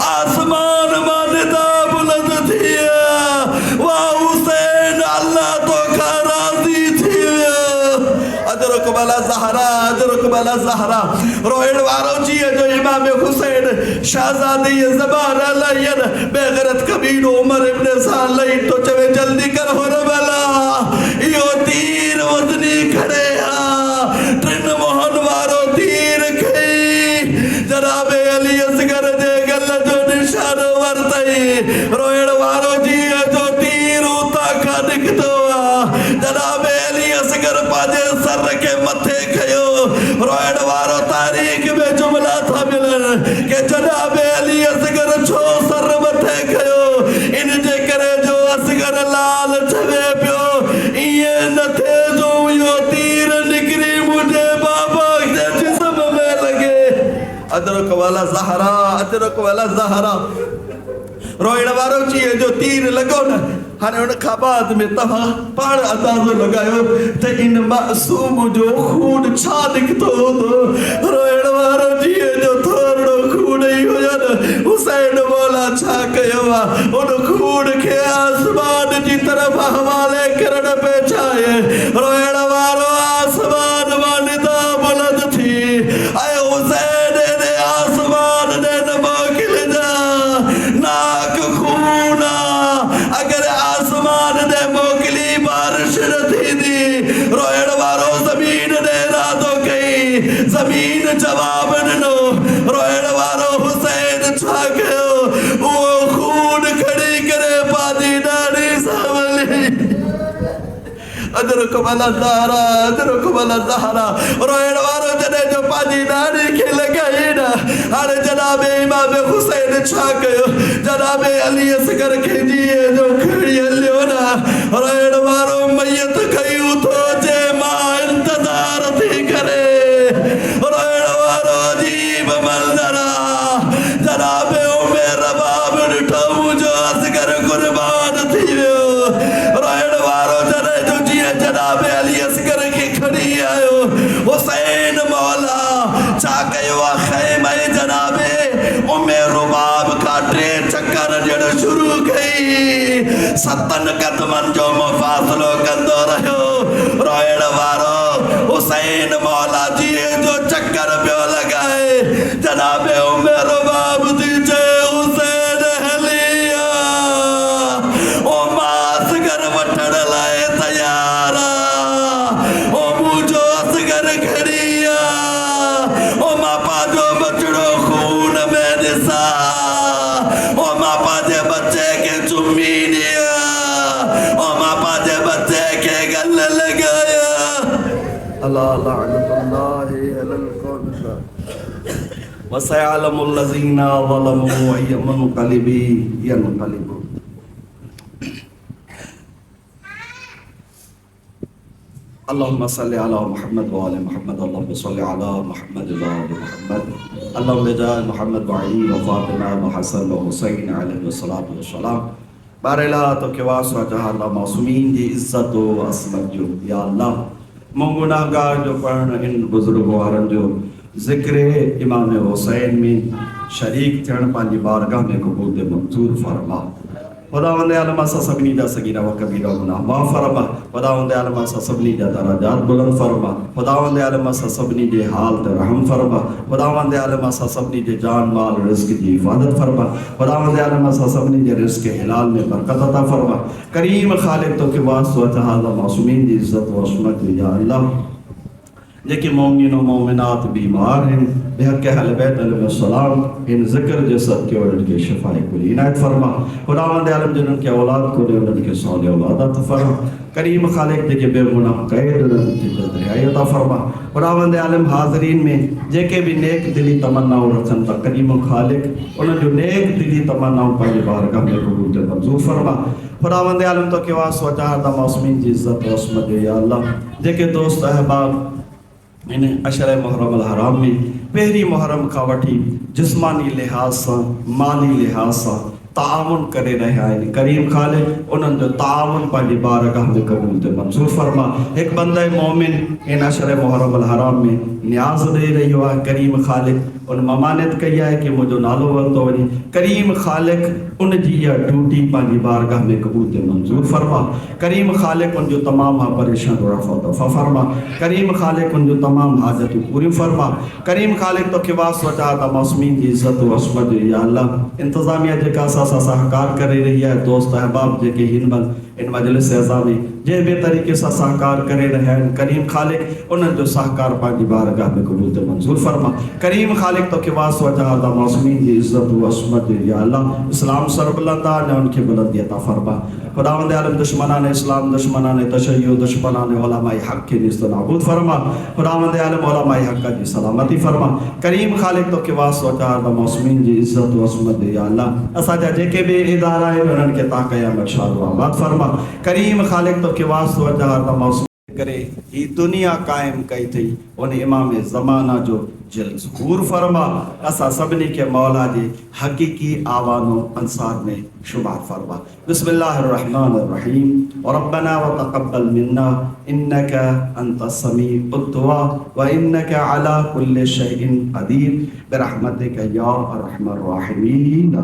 आसमान मां निदा बुलंद थी वाह हुसैन अल्लाह तोखां राज़ी थी वियो अजरुक वाला ज़हरा अजरुक वाला ज़हरा रोइण वारो जीअं जो इमाम हुसैन शहज़ादी ज़बान हलायन बेगरत कबीरो उमर इब्न साल लही तो चवे जल्दी कर हुरबला इहो तीर वज़नी खड़े 3 मोहन वारो तीर खई जनाब अली असगर जे गल जो निशानो वरतई रोइण वारो जीअं जो तीर उतां खां निकितो जनाब अली असगर पंहिंजे सर के मथे खयो रोइण वारो तारीख़ में जुमला था मिलनि कि जनाब अली असगर छो सर मथे खयो इन जे करे जो असगर लाल छवे पियो ईअं न थिए जो इहो तीर निकिरी मुंहिंजे बाबा जे जिस्म में लॻे अजरुक वाला ज़हरा अजरुक वाला ज़हरा रोइण वारो जीअं जो तीर लॻो न हाणे हुन खां बाद में तव्हां पाण अंदाज़ो लॻायो त इन मासूम जो खून छा निकितो हूंदो रोइण वारो जीअं जो थोरो खून ई हुजनि हुसैन मौला छा कयो आहे उन खून खे आसमान जी तरफ़ हवाले करणु पिए चाहे रोइण वारो आसमान मां निदा बुलंद थी ऐं हुसैन ने आसमान ने न मोकिलिजा नाक खून अगर आसमान ने मोकिली बारिश न थींदी रोइण वारो ज़मीन ॾे इरादो कई ज़मीन जवाब ॾिनो रोइण वारो हुसैन छा कयो उहो खून खणी करे पंहिंजी ॾाढी सावली अदरुक भला ज़हरा रोइण वारो जॾहिं जो पंहिंजी ॾाढी खे लॻाई न हाणे जनाब इमाम हुसैन छा कयो जनाब अली असगर खे जीअं जो खणी हलियो न रोइण वारो मैयत खई उथो जे मां इंतज़ार थी करे रोइण वारो अजीब मंज़र जनाब उमर रबाब ॾिठो मुंहिंजो असगर क़ुर्बान थी वियो रोइण वारो जॾहिं जो जीअं जनाब अली असगर खे खणी आयो हुसैन मौला छा कयो आहे ख़ैमे जनाबे उमर रुबाब का 3 चक्कर ॾियणु शुरू कई 7 कदमनि जो मुफ़ासिलो कंदो रहियो रोइण वारो हुसैन मौला जीअं जो चक्कर पियो लॻाए जनाबे उमर रुबाब थी चए हुसैन हलिया ओ मां असगर वठण लाइ तयार ओ मुंहिंजो असगर खणी आ ओ मां पंहिंजो बचड़ो खून में ॾिसां ओ मां पंहिंजे बच्चे खे चुमी ॾियां ओ मां पंहिंजे बच्चे खे गल लॻायां अला लअनतुल्लाहि अलल कौम वसयअलमुल लज़ीना ज़लमू यनक़लिबून अल्लाहुम्मा सल्लि अला मुहम्मद व आलि मुहम्मद अल्लाहुम्मा सल्लि अला मुहम्मद व आलि मुहम्मद अल्लाहुम्मा जाअल मुहम्मद व अली व फातिमा व हसन व हुसैन अलैहिस्सलातु वस्सलाम बारेला तो के वास्ता जहां मासूमीन जी इज्जत व असमत जो या अल्लाह मूं गुनाहगार जो पढ़ण इन बुजुर्ग वारनि जो ज़िक्र इमाम हुसैन में शरीक थियण पंहिंजी बारगाह में क़बूल ते मंज़ूर फरमा खुदावंद आलम असां सभिनी जा सगीरा व कबीरा गुनाह माफ़ फरमा खुदावंद आलम असां सभिनी जा दराजात बुलंद फरमा खुदावंद आलम असां सभिनी जे हाल ते रहम फरमा खुदावंद आलम असां सभिनी जे जान माल रिज़्क़ जी हिफ़ाज़त फरमा खुदावंद आलम असां सभिनी जे रिज़्क़ हिलाल में बरकत अता फरमा करीम ख़ालिक़ तोखे वास्तो जहाज़ मासूमीन जी इज़्ज़त व असमत या अल्लाह जेके मोमिन व मोमिनात बीमार हैं बेहक अहल बैत अलैहिस्सलाम इन ज़िक्र जे सदके उन्हनि खे शिफ़ाए कुली इनायत फरमा खुदावंद आलम जिन्हनि खे औलाद कोन्हे उन्हनि खे सौले औलाद अता फरमा करीम ख़ालिक़ जेके बेगुनाह क़ैद उन्हनि खे जल्द अता फरमा खुदावंद आलम हाज़रीन में जेके भी नेक दिली तमन्नाऊं रखनि था करीम ख़ालिक़ उन्हनि जो नेक दिली तमन्नाऊं पंहिंजे बारगाह में क़बूल ते मंज़ूर फरमा खुदावंद आलम तो के वास्तो चाहता मासूमीन जी इज़्ज़त व असमत या अल्लाह जेके दोस्त अहबाब इन अशर मुहर्रम अल हराम में पहिरीं मुहर्रम का वठी जिस्मानी लिहाज से माली लिहाज से ताउन करे रहा है करीम ख़ालिक़ उन्हनि जो ताउन पंहिंजी बारगाह में क़बूल ते मंज़ूर फरमा एक बंदे मोमिन इन अशर मुहर्रम अल हराम में न्याज़ दे रही है करीम ख़ालिक़ उन ममानियत कई है कि मुझो नालो वरतो वही करीम ख़ालिक़ उन जी ड्यूटी पंहिंजी बारगाह में क़बूल ते मंज़ूर फरमा करीम ख़ालिक़ उन जो तमाम परेशान रफ़ा दफ़ा फरमा करीम ख़ालिक़ उन जो तमाम हाजतूं पूरी फरमा करीम ख़ालिक़ तो के वास्तो चाहता मासूमीन जी इज़्ज़त व असमत या अल्लाह इंतज़ामिया जेका असां सां सहकार करे रही है दोस्त अहबाब जेके इन मजलिस एज़ामी जे बे तरीक़े सां सहकार करे रहिया आहिनि करीम ख़ालिक़ उन्हनि जो सहकार पंहिंजी बारगाह में क़बूल ते मंज़ूर फरमा करीम ख़ालिक़ तो के वास्तो चाहता मासूमीन जी इज़्ज़त व असमत या अल्लाह इस्लाम सरबुलंदा ने उनके बुलंदी अता फरमा खुदावंद आलम दुश्मनान इस्लाम दुश्मनान तशय्युअ दुश्मनान उलमाए हक़ के निस्त नाबूद फरमा खुदावंद आलम उलमाए हक़ की सलामती फरमा करीम ख़ालिक़ तो के वास्तो चाहता मासूमीन जी इज़्ज़त व असमत या अल्लाह असांजा जेके भी इदारा आहिनि उन्हनि खे ता क़यामत शाद व आबाद फरमा करीम ख़ालिक़ तो के वास्तो चाहता मासूम करे ही दुनिया कायम कई थी उन इमाम ज़माना जो जल ज़हूर फरमा असा सभिनी के मौला जे हकीकी आवानो अंसार में शुमार फरमा बिस्मिल्लाहिर्रहमानिर्रहीम रब्बना व तक़ब्बल मिन्ना इन्नका अंतस समीउद दुआ व इन्नका अला कुल्लि शैइन क़दीर बिरहमतिका या अरहमर राहिमीन।